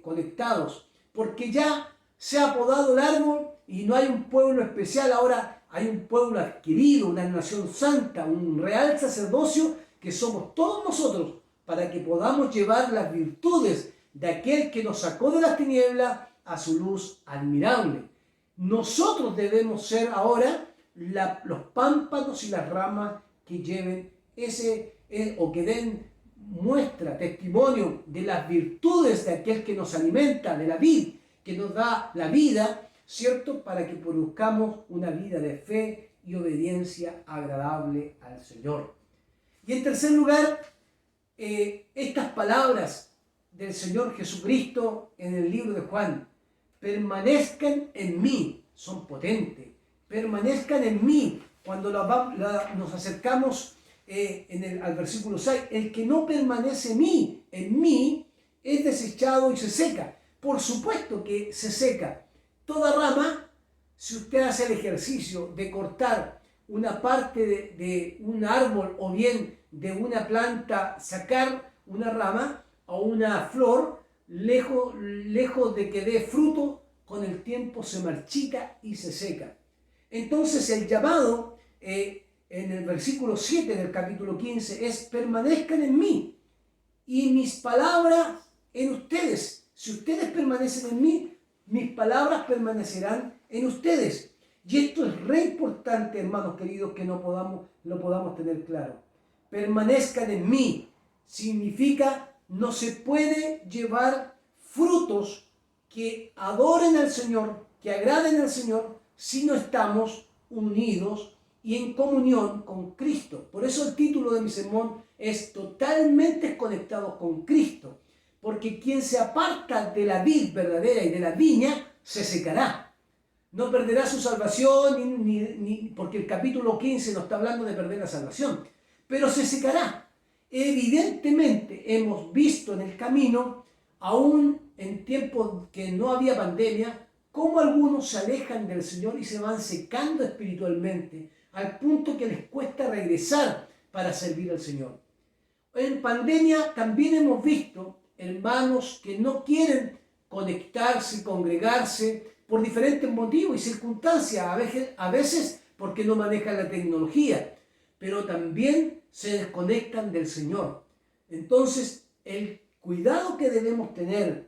Speaker 5: conectados, porque ya se ha podado el árbol y no hay un pueblo especial, ahora hay un pueblo adquirido, una nación santa, un real sacerdocio que somos todos nosotros, para que podamos llevar las virtudes de aquel que nos sacó de las tinieblas a su luz admirable. Nosotros debemos ser ahora los pámpanos y las ramas que lleven o que den muestra, testimonio de las virtudes de aquel que nos alimenta, de la vid, que nos da la vida, ¿cierto?, para que produzcamos una vida de fe y obediencia agradable al Señor. Y en tercer lugar, estas palabras del Señor Jesucristo en el libro de Juan: permanezcan en mí, son potentes. Permanezcan en mí. Cuando nos acercamos al versículo 6, el que no permanece en mí es desechado y se seca. Por supuesto que se seca. Toda rama, si usted hace el ejercicio de cortar una parte de un árbol o bien de una planta, sacar una rama o una flor, lejos de que dé fruto, con el tiempo se marchita y se seca. Entonces el llamado en el versículo 7 del capítulo 15 es: permanezcan en mí y mis palabras en ustedes. Si ustedes permanecen en mí, mis palabras permanecerán en ustedes. Y esto es re importante, hermanos queridos, que lo podamos tener claro. Permanezcan en mí significa no se puede llevar frutos que adoren al Señor, que agraden al Señor, si no estamos unidos y en comunión con Cristo. Por eso el título de mi sermón es totalmente conectados con Cristo, porque quien se aparta de la vid verdadera y de la viña se secará. No perderá su salvación, porque el capítulo 15 nos está hablando de perder la salvación, pero se secará. Evidentemente hemos visto en el camino, aún en tiempos que no había pandemia, cómo algunos se alejan del Señor y se van secando espiritualmente, al punto que les cuesta regresar para servir al Señor. En pandemia también hemos visto hermanos que no quieren conectarse, congregarse por diferentes motivos y circunstancias, a veces porque no manejan la tecnología, pero también se desconectan del Señor. Entonces, el cuidado que debemos tener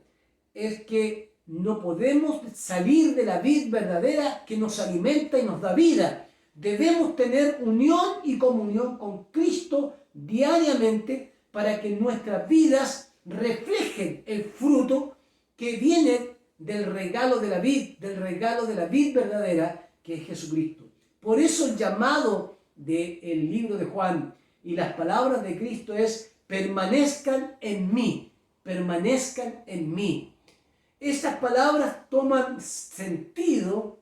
Speaker 5: es que no podemos salir de la vid verdadera que nos alimenta y nos da vida. Debemos tener unión y comunión con Cristo diariamente para que nuestras vidas reflejen el fruto que viene del regalo de la vid verdadera que es Jesucristo. Por eso el llamado del libro de Juan y las palabras de Cristo es: permanezcan en mí, permanezcan en mí. Estas palabras toman sentido,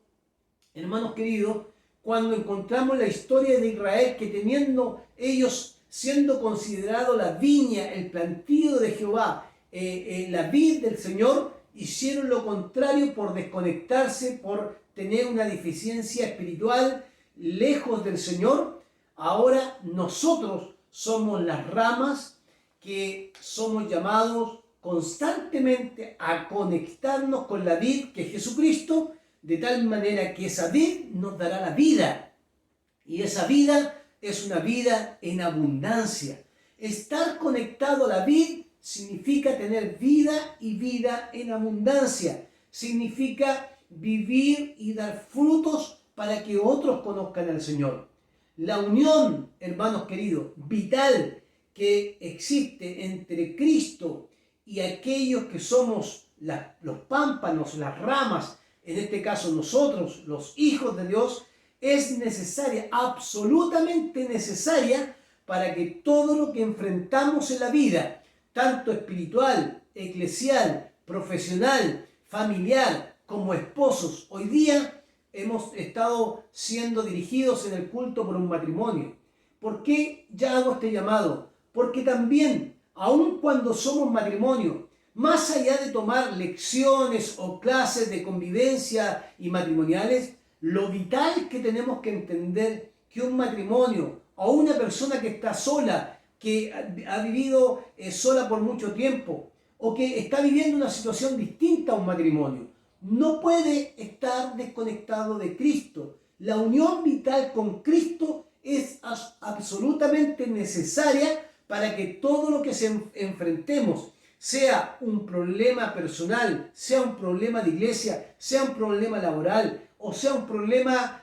Speaker 5: hermanos queridos, cuando encontramos la historia de Israel, que teniendo ellos siendo considerado la viña, el plantío de Jehová, la vid del Señor, hicieron lo contrario por desconectarse, por tener una deficiencia espiritual lejos del Señor. Ahora nosotros somos las ramas que somos llamados constantemente a conectarnos con la vid que es Jesucristo, de tal manera que esa vid nos dará la vida. Y esa vida es una vida en abundancia. Estar conectado a la vid significa tener vida y vida en abundancia. Significa vivir y dar frutos para que otros conozcan al Señor. La unión, hermanos queridos, vital que existe entre Cristo y aquellos que somos los pámpanos, las ramas, en este caso nosotros, los hijos de Dios, es necesaria, absolutamente necesaria, para que todo lo que enfrentamos en la vida, tanto espiritual, eclesial, profesional, familiar, como esposos, hoy día hemos estado siendo dirigidos en el culto por un matrimonio. ¿Por qué ya hago este llamado? Porque también, aun cuando somos matrimonio, más allá de tomar lecciones o clases de convivencia y matrimoniales, lo vital que tenemos que entender que un matrimonio o una persona que está sola, que ha vivido sola por mucho tiempo o que está viviendo una situación distinta a un matrimonio, no puede estar desconectado de Cristo. La unión vital con Cristo es absolutamente necesaria para que todo lo que enfrentemos, sea un problema personal, sea un problema de iglesia, sea un problema laboral o sea un problema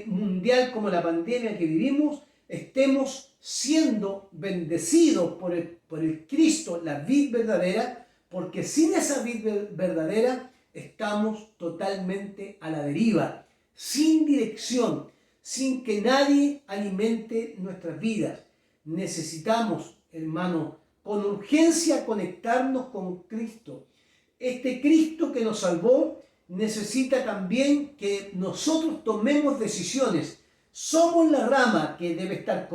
Speaker 5: mundial como la pandemia que vivimos, estemos siendo bendecidos por el Cristo, la vid verdadera, porque sin esa vid verdadera estamos totalmente a la deriva, sin dirección, sin que nadie alimente nuestras vidas. Necesitamos, hermano, con urgencia conectarnos con Cristo. Este Cristo que nos salvó necesita también que nosotros tomemos decisiones. Somos la rama que debe estar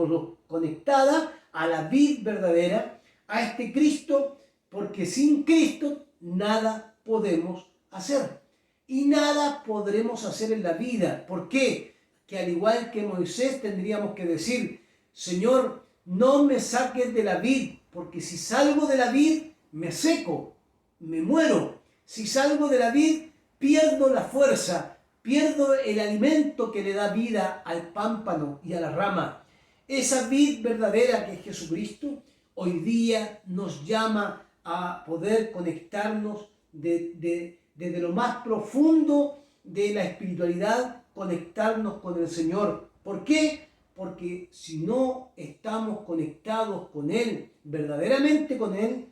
Speaker 5: conectada a la vid verdadera, a este Cristo, porque sin Cristo nada podemos hacer. Y nada podremos hacer en la vida. ¿Por qué? Que al igual que Moisés tendríamos que decir: Señor, no me saques de la vid, porque si salgo de la vid me seco, me muero. Si salgo de la vid pierdo la fuerza, pierdo el alimento que le da vida al pámpano y a la rama. Esa vid verdadera que es Jesucristo, hoy día nos llama a poder conectarnos desde lo más profundo de la espiritualidad, conectarnos con el Señor. ¿Por qué? Porque si no estamos conectados con Él, verdaderamente con Él,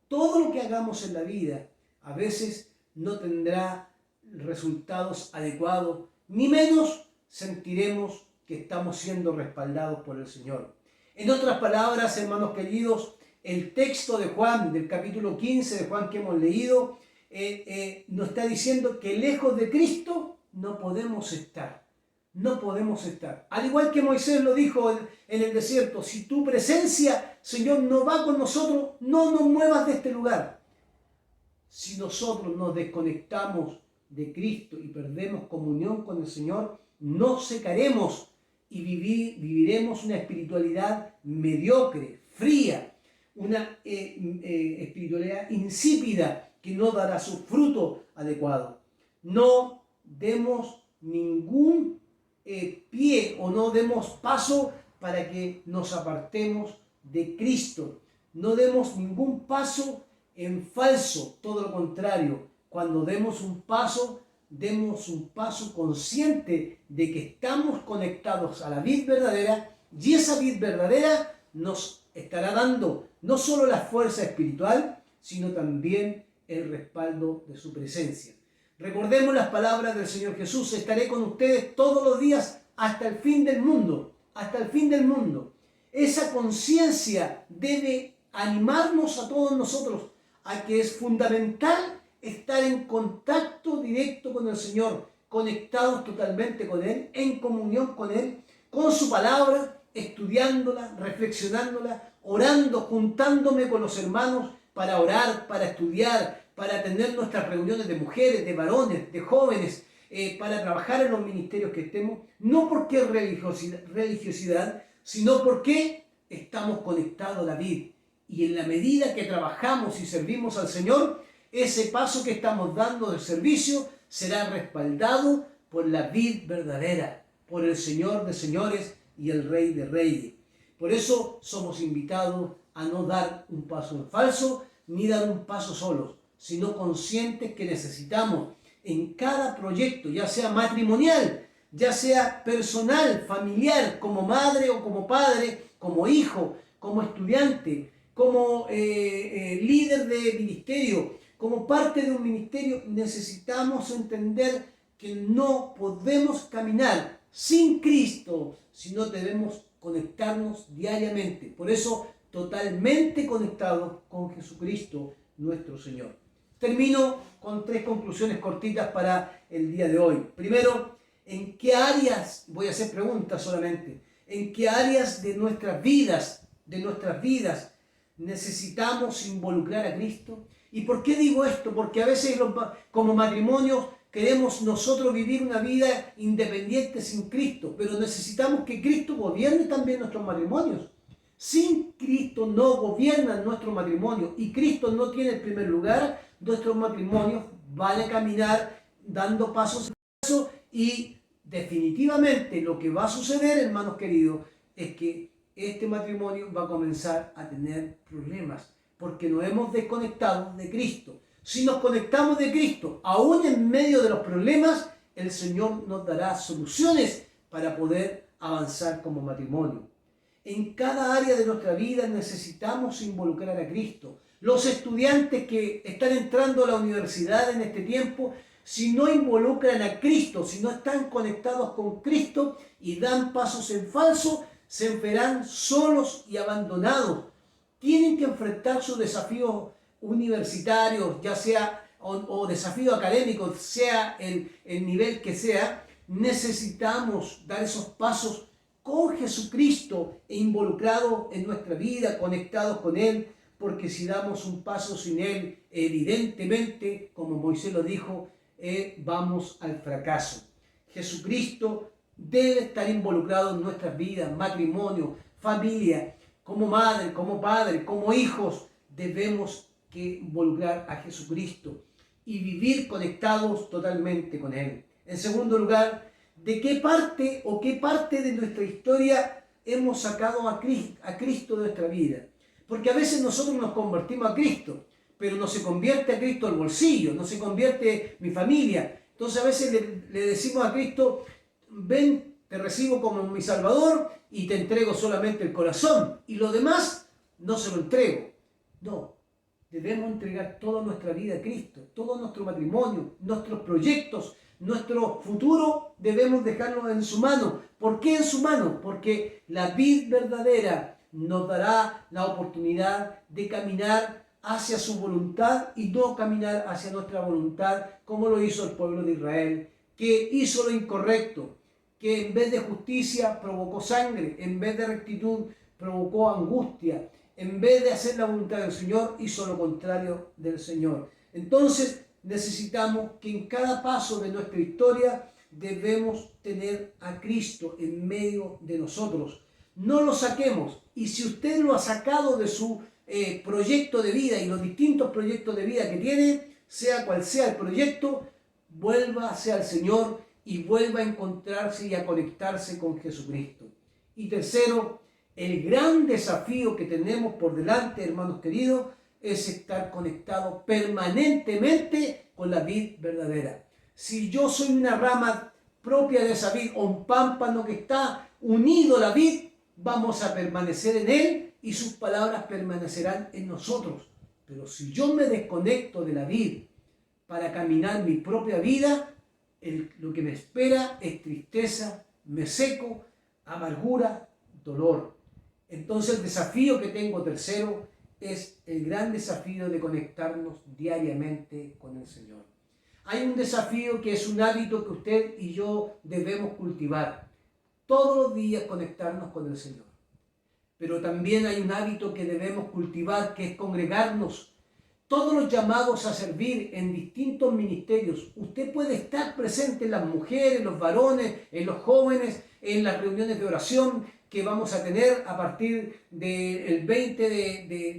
Speaker 5: todo lo que hagamos en la vida a veces no tendrá resultados adecuados, ni menos sentiremos que estamos siendo respaldados por el Señor. En otras palabras, hermanos queridos, el texto de Juan, del capítulo 15 de Juan que hemos leído, nos está diciendo que lejos de Cristo no podemos estar. No podemos estar. Al igual que Moisés lo dijo en el desierto: si tu presencia, Señor, no va con nosotros, no nos muevas de este lugar. Si nosotros nos desconectamos de Cristo y perdemos comunión con el Señor, nos secaremos y viviremos una espiritualidad mediocre, fría, una espiritualidad insípida que no dará su fruto adecuado. No demos ningún pie o no demos paso para que nos apartemos de Cristo. No demos ningún paso en falso, todo lo contrario. Cuando demos un paso consciente de que estamos conectados a la vid verdadera, y esa vid verdadera nos estará dando no solo la fuerza espiritual, sino también el respaldo de su presencia. Recordemos las palabras del Señor Jesús: estaré con ustedes todos los días hasta el fin del mundo, hasta el fin del mundo. Esa conciencia debe animarnos a todos nosotros a que es fundamental estar en contacto directo con el Señor, conectados totalmente con Él, en comunión con Él, con su palabra, estudiándola, reflexionándola, orando, juntándome con los hermanos para orar, para estudiar, para tener nuestras reuniones de mujeres, de varones, de jóvenes, para trabajar en los ministerios que estemos, no porque es religiosidad, sino porque estamos conectados a la vid. Y en la medida que trabajamos y servimos al Señor, ese paso que estamos dando de servicio será respaldado por la vid verdadera, por el Señor de señores y el Rey de reyes. Por eso somos invitados a no dar un paso en falso, ni dar un paso solos, sino conscientes que necesitamos en cada proyecto, ya sea matrimonial, ya sea personal, familiar, como madre o como padre, como hijo, como estudiante, como líder de ministerio, como parte de un ministerio, necesitamos entender que no podemos caminar sin Cristo, sino debemos conectarnos diariamente. Por eso, totalmente conectados con Jesucristo, nuestro Señor. Termino con 3 conclusiones cortitas para el día de hoy. Primero, ¿en qué áreas, voy a hacer preguntas solamente, en qué áreas de nuestras vidas necesitamos involucrar a Cristo? ¿Y por qué digo esto? Porque a veces como matrimonios queremos nosotros vivir una vida independiente sin Cristo, pero necesitamos que Cristo gobierne también nuestros matrimonios. Sin Cristo no gobiernan nuestro matrimonio y Cristo no tiene el primer lugar, nuestros matrimonios van a caminar dando pasos y definitivamente lo que va a suceder, hermanos queridos, es que este matrimonio va a comenzar a tener problemas porque nos hemos desconectado de Cristo. Si nos conectamos de Cristo, aún en medio de los problemas, el Señor nos dará soluciones para poder avanzar como matrimonio. En cada área de nuestra vida necesitamos involucrar a Cristo. Los estudiantes que están entrando a la universidad en este tiempo, si no involucran a Cristo, si no están conectados con Cristo y dan pasos en falso, se verán solos y abandonados. Tienen que enfrentar sus desafíos universitarios, ya sea o desafíos académicos, sea el nivel que sea. Necesitamos dar esos pasos con Jesucristo e involucrados en nuestra vida, conectados con Él, porque si damos un paso sin Él, evidentemente, como Moisés lo dijo, vamos al fracaso. Jesucristo debe estar involucrado en nuestras vidas, matrimonio, familia, como madre, como padre, como hijos. Debemos que involucrar a Jesucristo y vivir conectados totalmente con Él. En segundo lugar, ¿de qué parte de nuestra historia hemos sacado a Cristo de nuestra vida? Porque a veces nosotros nos convertimos a Cristo, pero no se convierte a Cristo el bolsillo, no se convierte mi familia. Entonces a veces le decimos a Cristo: ven, te recibo como mi Salvador y te entrego solamente el corazón, y lo demás no se lo entrego. No, debemos entregar toda nuestra vida a Cristo, todo nuestro matrimonio, nuestros proyectos, nuestro futuro, debemos dejarlo en su mano. ¿Por qué en su mano? Porque la vid verdadera nos dará la oportunidad de caminar hacia su voluntad y no caminar hacia nuestra voluntad, como lo hizo el pueblo de Israel, que hizo lo incorrecto, que en vez de justicia provocó sangre, en vez de rectitud provocó angustia, en vez de hacer la voluntad del Señor hizo lo contrario del Señor. Entonces necesitamos que en cada paso de nuestra historia debemos tener a Cristo en medio de nosotros. No lo saquemos, y si usted lo ha sacado de su proyecto de vida y los distintos proyectos de vida que tiene, sea cual sea el proyecto, vuélvase al Señor y vuelva a encontrarse y a conectarse con Jesucristo. Y tercero, el gran desafío que tenemos por delante, hermanos queridos, es estar conectado permanentemente con la vid verdadera. Si yo soy una rama propia de esa vid o un pámpano que está unido a la vid, vamos a permanecer en él y sus palabras permanecerán en nosotros. Pero si yo me desconecto de la vid para caminar mi propia vida, lo que me espera es tristeza, me seco, amargura, dolor. Entonces el desafío que tengo tercero es el gran desafío de conectarnos diariamente con el Señor. Hay un desafío que es un hábito que usted y yo debemos cultivar. Todos los días conectarnos con el Señor. Pero también hay un hábito que debemos cultivar, que es congregarnos. Todos los llamados a servir en distintos ministerios. Usted puede estar presente en las mujeres, los varones, en los jóvenes, en las reuniones de oración que vamos a tener a partir del 20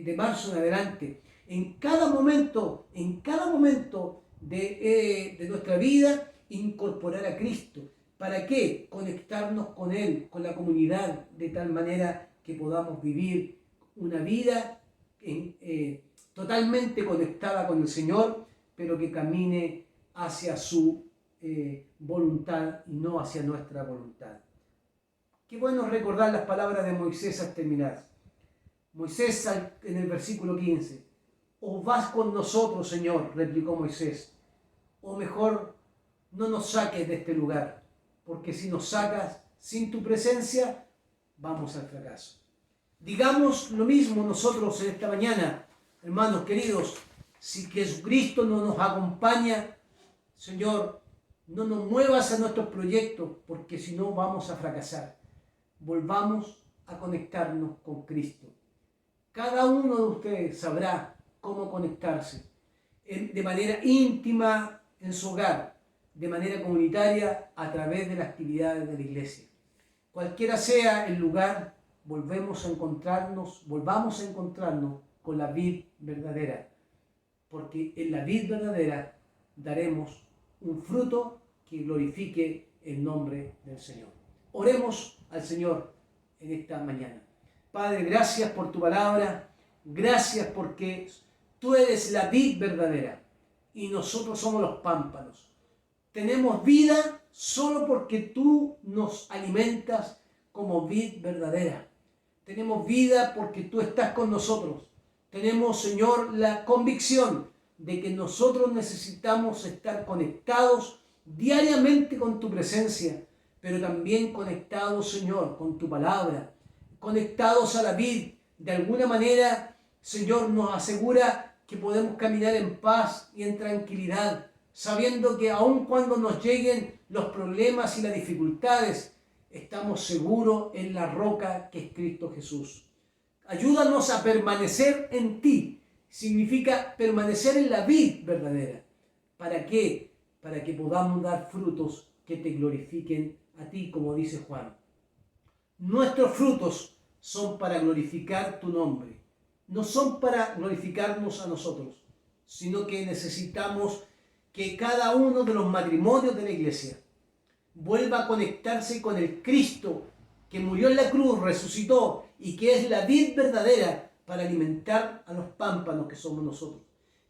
Speaker 5: de marzo en adelante. En cada momento de nuestra vida, incorporar a Cristo. ¿Para qué? Conectarnos con Él, con la comunidad, de tal manera que podamos vivir una vida totalmente conectada con el Señor, pero que camine hacia su voluntad y no hacia nuestra voluntad. Qué bueno recordar las palabras de Moisés al terminar. Moisés en el versículo 15, «¿O vas con nosotros, Señor?», replicó Moisés, «o mejor no nos saques de este lugar, porque si nos sacas sin tu presencia, vamos al fracaso». Digamos lo mismo nosotros en esta mañana, hermanos queridos. Si Jesucristo no nos acompaña, Señor, no nos muevas a nuestros proyectos, porque si no vamos a fracasar. Volvamos a conectarnos con Cristo. Cada uno de ustedes sabrá cómo conectarse de manera íntima en su hogar, de manera comunitaria, a través de las actividades de la iglesia. Cualquiera sea el lugar, volvamos a encontrarnos con la vid verdadera, porque en la vid verdadera daremos un fruto que glorifique el nombre del Señor. Oremos al Señor en esta mañana. Padre, gracias por tu palabra, gracias porque tú eres la vid verdadera y nosotros somos los pámpanos. Tenemos vida solo porque tú nos alimentas como vid verdadera. Tenemos vida porque tú estás con nosotros. Tenemos, Señor, la convicción de que nosotros necesitamos estar conectados diariamente con tu presencia, pero también conectados, Señor, con tu palabra, conectados a la vid. De alguna manera, Señor, nos asegura que podemos caminar en paz y en tranquilidad, sabiendo que aun cuando nos lleguen los problemas y las dificultades, estamos seguros en la roca que es Cristo Jesús. Ayúdanos a permanecer en ti. Significa permanecer en la vid verdadera. ¿Para qué? Para que podamos dar frutos que te glorifiquen a ti, como dice Juan. Nuestros frutos son para glorificar tu nombre. No son para glorificarnos a nosotros, sino que necesitamos que cada uno de los matrimonios de la iglesia vuelva a conectarse con el Cristo que murió en la cruz, resucitó y que es la vid verdadera para alimentar a los pámpanos que somos nosotros.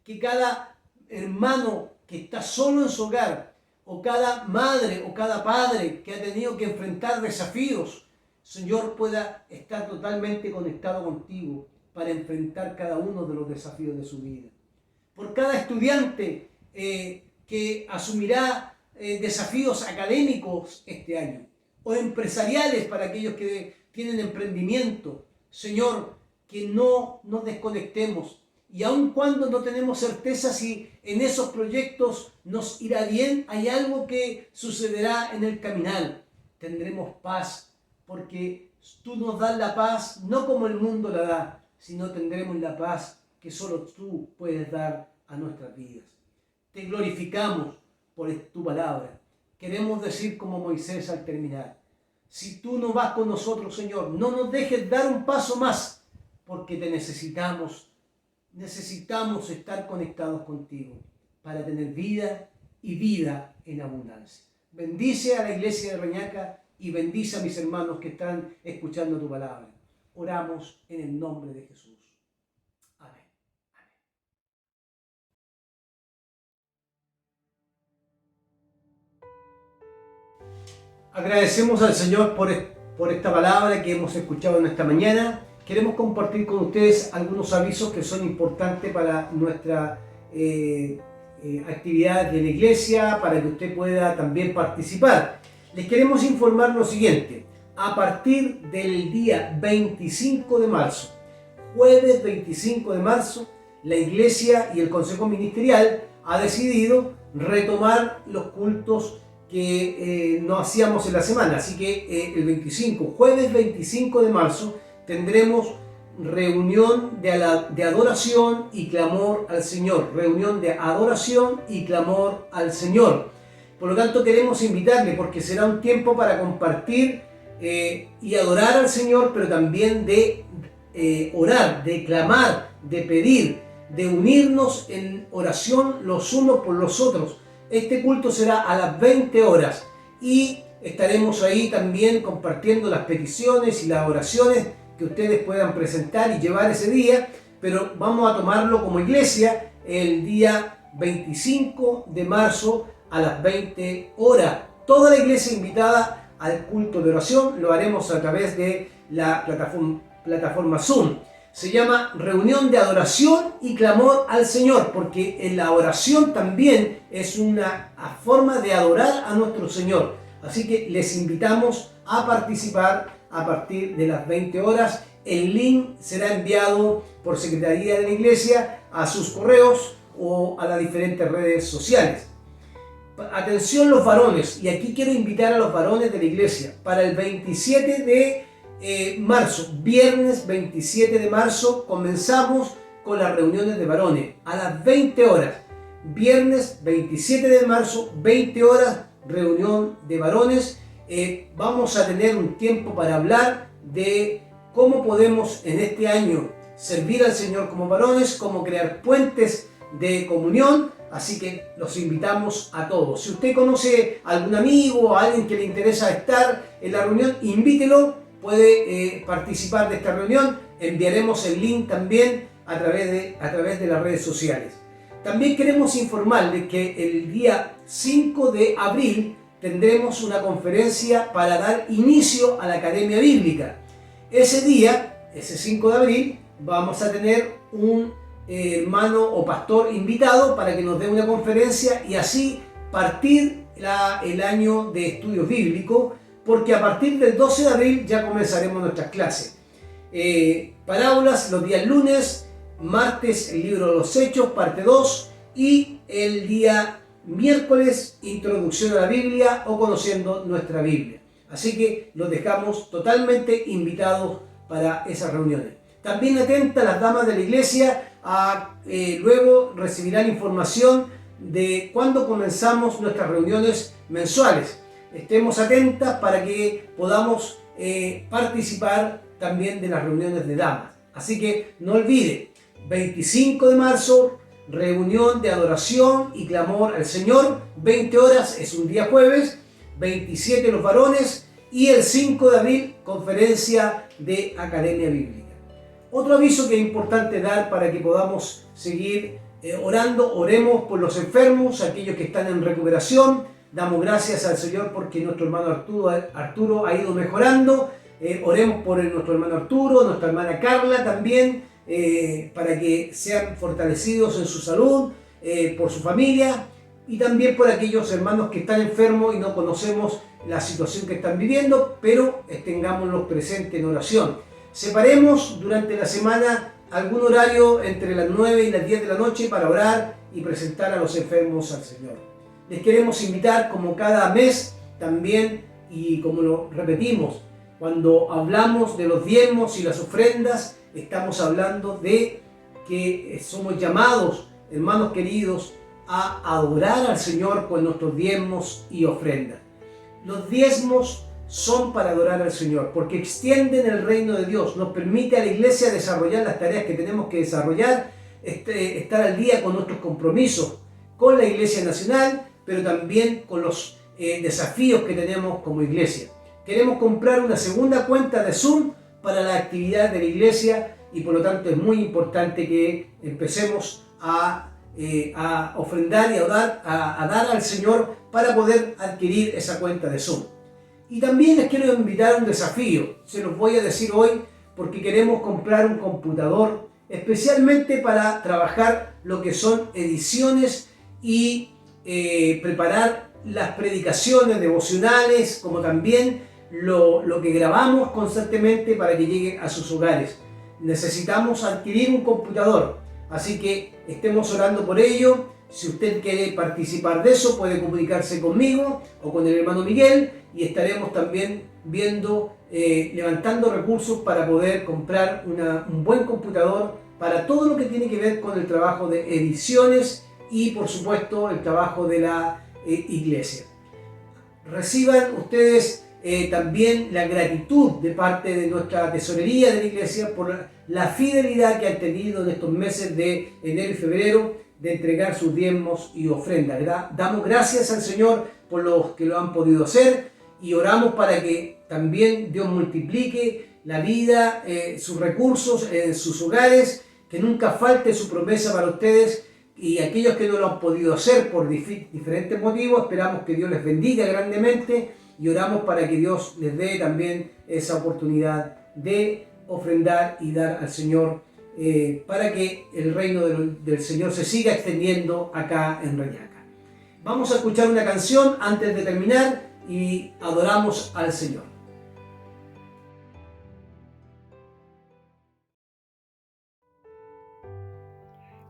Speaker 5: Que cada hermano que está solo en su hogar, o cada madre o cada padre que ha tenido que enfrentar desafíos, Señor, pueda estar totalmente conectado contigo para enfrentar cada uno de los desafíos de su vida. Por cada estudiante que asumirá desafíos académicos este año, o empresariales para aquellos que tienen emprendimiento, Señor, que no nos desconectemos. Y aun cuando no tenemos certeza si en esos proyectos nos irá bien, hay algo que sucederá en el caminar. Tendremos paz, porque tú nos das la paz, no como el mundo la da, sino tendremos la paz que solo tú puedes dar a nuestras vidas. Te glorificamos por tu palabra. Queremos decir como Moisés al terminar: si tú no vas con nosotros, Señor, no nos dejes dar un paso más, porque te necesitamos. Necesitamos estar conectados contigo para tener vida y vida en abundancia. bendice a la iglesia de Reñaca y bendice a mis hermanos que están escuchando tu palabra. Oramos en el nombre de Jesús. Amén. Agradecemos al Señor por esta palabra que hemos escuchado en esta mañana. Queremos compartir con ustedes algunos avisos que son importantes para nuestra actividad de la iglesia, para que usted pueda también participar. Les queremos informar lo siguiente: a partir del día 25 de marzo, jueves 25 de marzo, la iglesia y el consejo ministerial ha decidido retomar los cultos que no hacíamos en la semana. Así que el 25, jueves 25 de marzo, tendremos reunión de adoración y clamor al Señor. Reunión de adoración y clamor al Señor. Por lo tanto, queremos invitarle, porque será un tiempo para compartir y adorar al Señor, pero también de orar, de clamar, de pedir, de unirnos en oración los unos por los otros. Este culto será a las 20 horas y estaremos ahí también compartiendo las peticiones y las oraciones que ustedes puedan presentar y llevar ese día, pero vamos a tomarlo como iglesia el día 25 de marzo a las 20 horas. Toda la iglesia invitada al culto de oración. Lo haremos a través de la plataforma Zoom. Se llama reunión de adoración y clamor al Señor, porque en la oración también es una forma de adorar a nuestro Señor. Así que les invitamos a participar a partir de las 20 horas. El link será enviado por Secretaría de la Iglesia a sus correos o a las diferentes redes sociales. Atención los varones, y aquí quiero invitar a los varones de la iglesia para el 27 de marzo, viernes 27 de marzo, comenzamos con las reuniones de varones a las 20 horas. Viernes 27 de marzo, 20 horas, reunión de varones. Vamos a tener un tiempo para hablar de cómo podemos en este año servir al Señor como varones, cómo crear puentes de comunión. Así que los invitamos a todos. Si usted conoce a algún amigo o a alguien que le interesa estar en la reunión, invítelo, puede participar de esta reunión. Enviaremos el link también a través de las redes sociales. También queremos informarles que el día 5 de abril tendremos una conferencia para dar inicio a la Academia Bíblica. Ese día, ese 5 de abril, vamos a tener un hermano o pastor invitado para que nos dé una conferencia y así partir el año de estudios bíblicos, porque a partir del 12 de abril ya comenzaremos nuestras clases. Parábolas los días lunes, martes el libro de los Hechos, parte 2, y el día miércoles introducción a la Biblia o conociendo nuestra Biblia. Así que los dejamos totalmente invitados para esas reuniones. También atenta las damas de la iglesia, luego recibirán información de cuándo comenzamos nuestras reuniones mensuales. Estemos atentas para que podamos participar también de las reuniones de damas. Así que no olvide, 25 de marzo, reunión de adoración y clamor al Señor, 20 horas, es un día jueves, 27 los varones, y el 5 de abril, conferencia de Academia Bíblica. Otro aviso que es importante dar para que podamos seguir orando: oremos por los enfermos, aquellos que están en recuperación. Damos gracias al Señor porque nuestro hermano Arturo ha ido mejorando. Oremos por nuestro hermano Arturo, nuestra hermana Carla también, para que sean fortalecidos en su salud, por su familia, y también por aquellos hermanos que están enfermos y no conocemos la situación que están viviendo, pero tengámoslos presentes en oración. Separemos durante la semana algún horario entre las 9 y las 10 de la noche para orar y presentar a los enfermos al Señor. Les queremos invitar, como cada mes también, y como lo repetimos, cuando hablamos de los diezmos y las ofrendas, estamos hablando de que somos llamados, hermanos queridos, a adorar al Señor con nuestros diezmos y ofrendas. Los diezmos son para adorar al Señor, porque extienden el reino de Dios, nos permite a la iglesia desarrollar las tareas que tenemos que desarrollar, estar al día con nuestros compromisos, con la Iglesia Nacional, pero también con los desafíos que tenemos como iglesia. Queremos comprar una segunda cuenta de Zoom para la actividad de la iglesia y por lo tanto es muy importante que empecemos a ofrendar y a dar al Señor para poder adquirir esa cuenta de Zoom. Y también les quiero invitar a un desafío, se los voy a decir hoy porque queremos comprar un computador especialmente para trabajar lo que son ediciones y preparar las predicaciones devocionales, como también lo que grabamos constantemente para que llegue a sus hogares. Necesitamos adquirir un computador, así que estemos orando por ello. Si usted quiere participar de eso, puede comunicarse conmigo o con el hermano Miguel y estaremos también viendo, levantando recursos para poder comprar un buen computador para todo lo que tiene que ver con el trabajo de ediciones y por supuesto el trabajo de la iglesia. Reciban ustedes también la gratitud de parte de nuestra tesorería de la iglesia por la fidelidad que han tenido en estos meses de enero y febrero de entregar sus diezmos y ofrendas. Damos gracias al Señor por los que lo han podido hacer y oramos para que también Dios multiplique la vida, sus recursos en sus hogares, que nunca falte su promesa para ustedes. Y aquellos que no lo han podido hacer por diferentes motivos, esperamos que Dios les bendiga grandemente y oramos para que Dios les dé también esa oportunidad de ofrendar y dar al Señor para que el reino del Señor se siga extendiendo acá en Reñaca. Vamos a escuchar una canción antes de terminar y adoramos al Señor.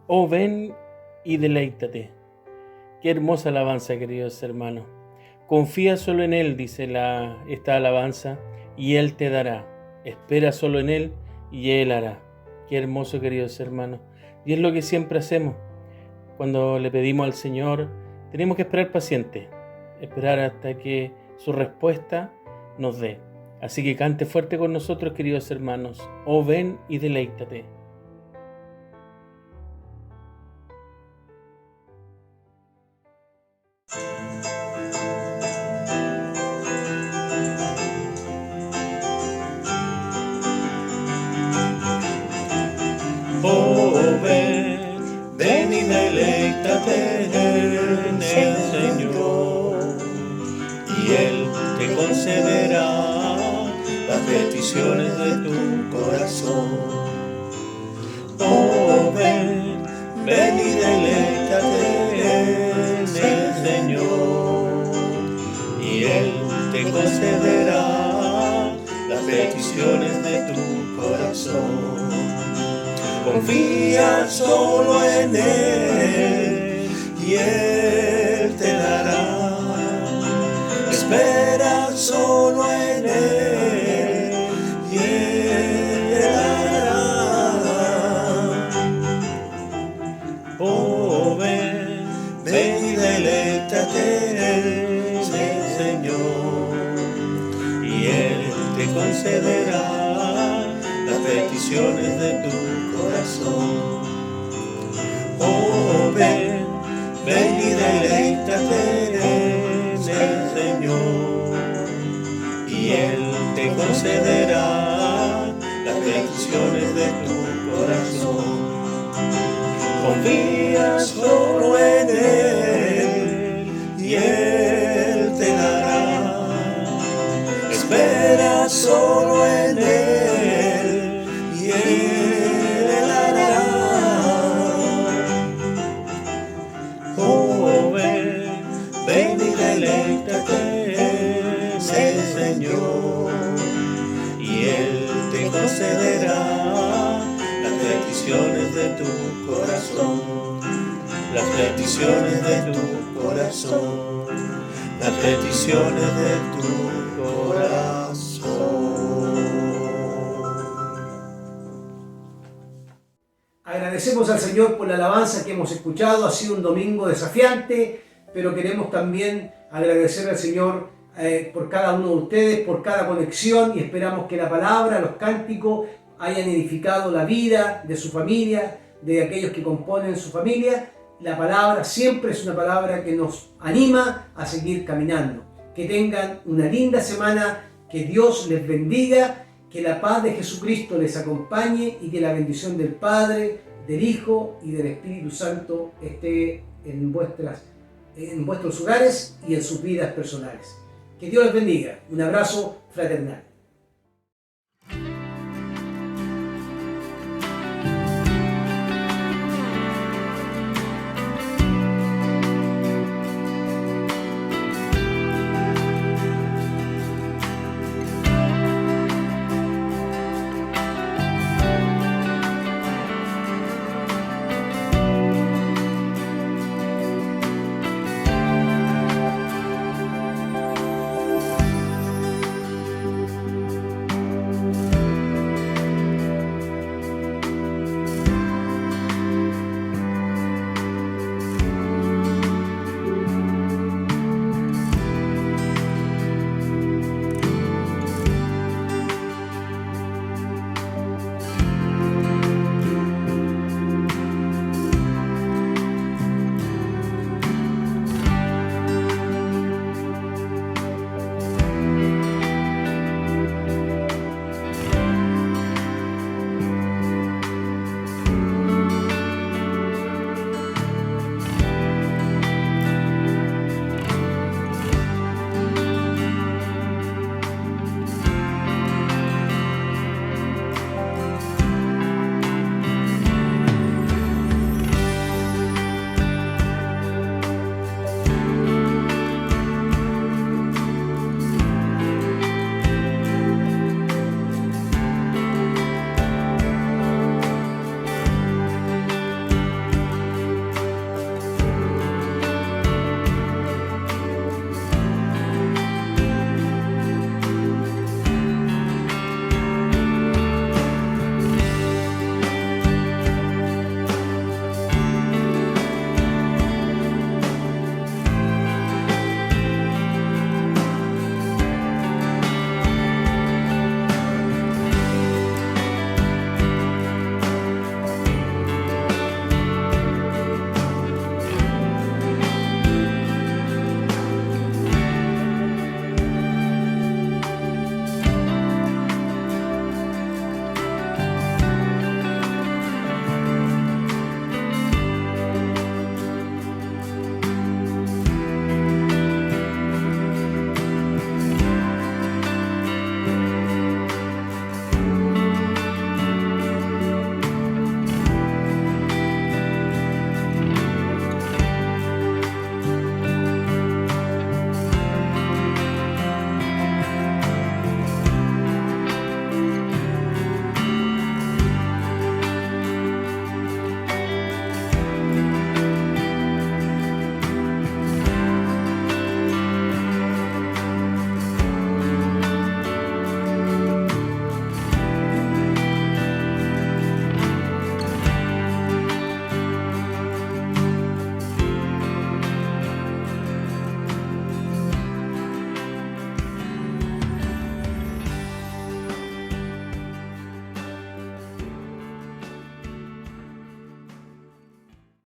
Speaker 4: Oh, ven y deleítate. Qué hermosa alabanza, queridos hermanos. Confía solo en Él, dice esta alabanza, y Él te dará. Espera solo en Él y Él hará. Qué hermoso, queridos hermanos. Y es lo que siempre hacemos. Cuando le pedimos al Señor, tenemos que esperar paciente, esperar hasta que su respuesta nos dé. Así que cante fuerte con nosotros, queridos hermanos. Oh, ven y deleítate.
Speaker 3: Oh, ven y deleítate en el Señor, y Él te concederá las peticiones de tu corazón. Oh, ven y deleítate en el Señor, y Él te concederá las peticiones de tu corazón. Confía solo en Él y Él te dará. Espera solo en Él y Él te dará. Oh, ven y deleítate en el Señor, y Él te concederá las peticiones de tu corazón. Oh, ven y deleítate en el Señor, y Él te concederá las peticiones de tu corazón. Confía solo en Él y Él te dará. Espera solo en Él y Él hará. Oh, ven y deleítate en el Señor, y Él te concederá las peticiones de tu corazón. Las peticiones de tu corazón. Las peticiones de tu corazón.
Speaker 5: Agradecemos al Señor por la alabanza que hemos escuchado. Ha sido un domingo desafiante, pero queremos también agradecer al Señor por cada uno de ustedes, por cada conexión, y esperamos que la palabra, los cánticos hayan edificado la vida de su familia, de aquellos que componen su familia, La palabra siempre es una palabra que nos anima a seguir caminando. Que tengan una linda semana, que Dios les bendiga, que la paz de Jesucristo les acompañe y que la bendición del Padre, del Hijo y del Espíritu Santo esté en vuestros hogares y en sus vidas personales. Que Dios les bendiga. Un abrazo fraternal.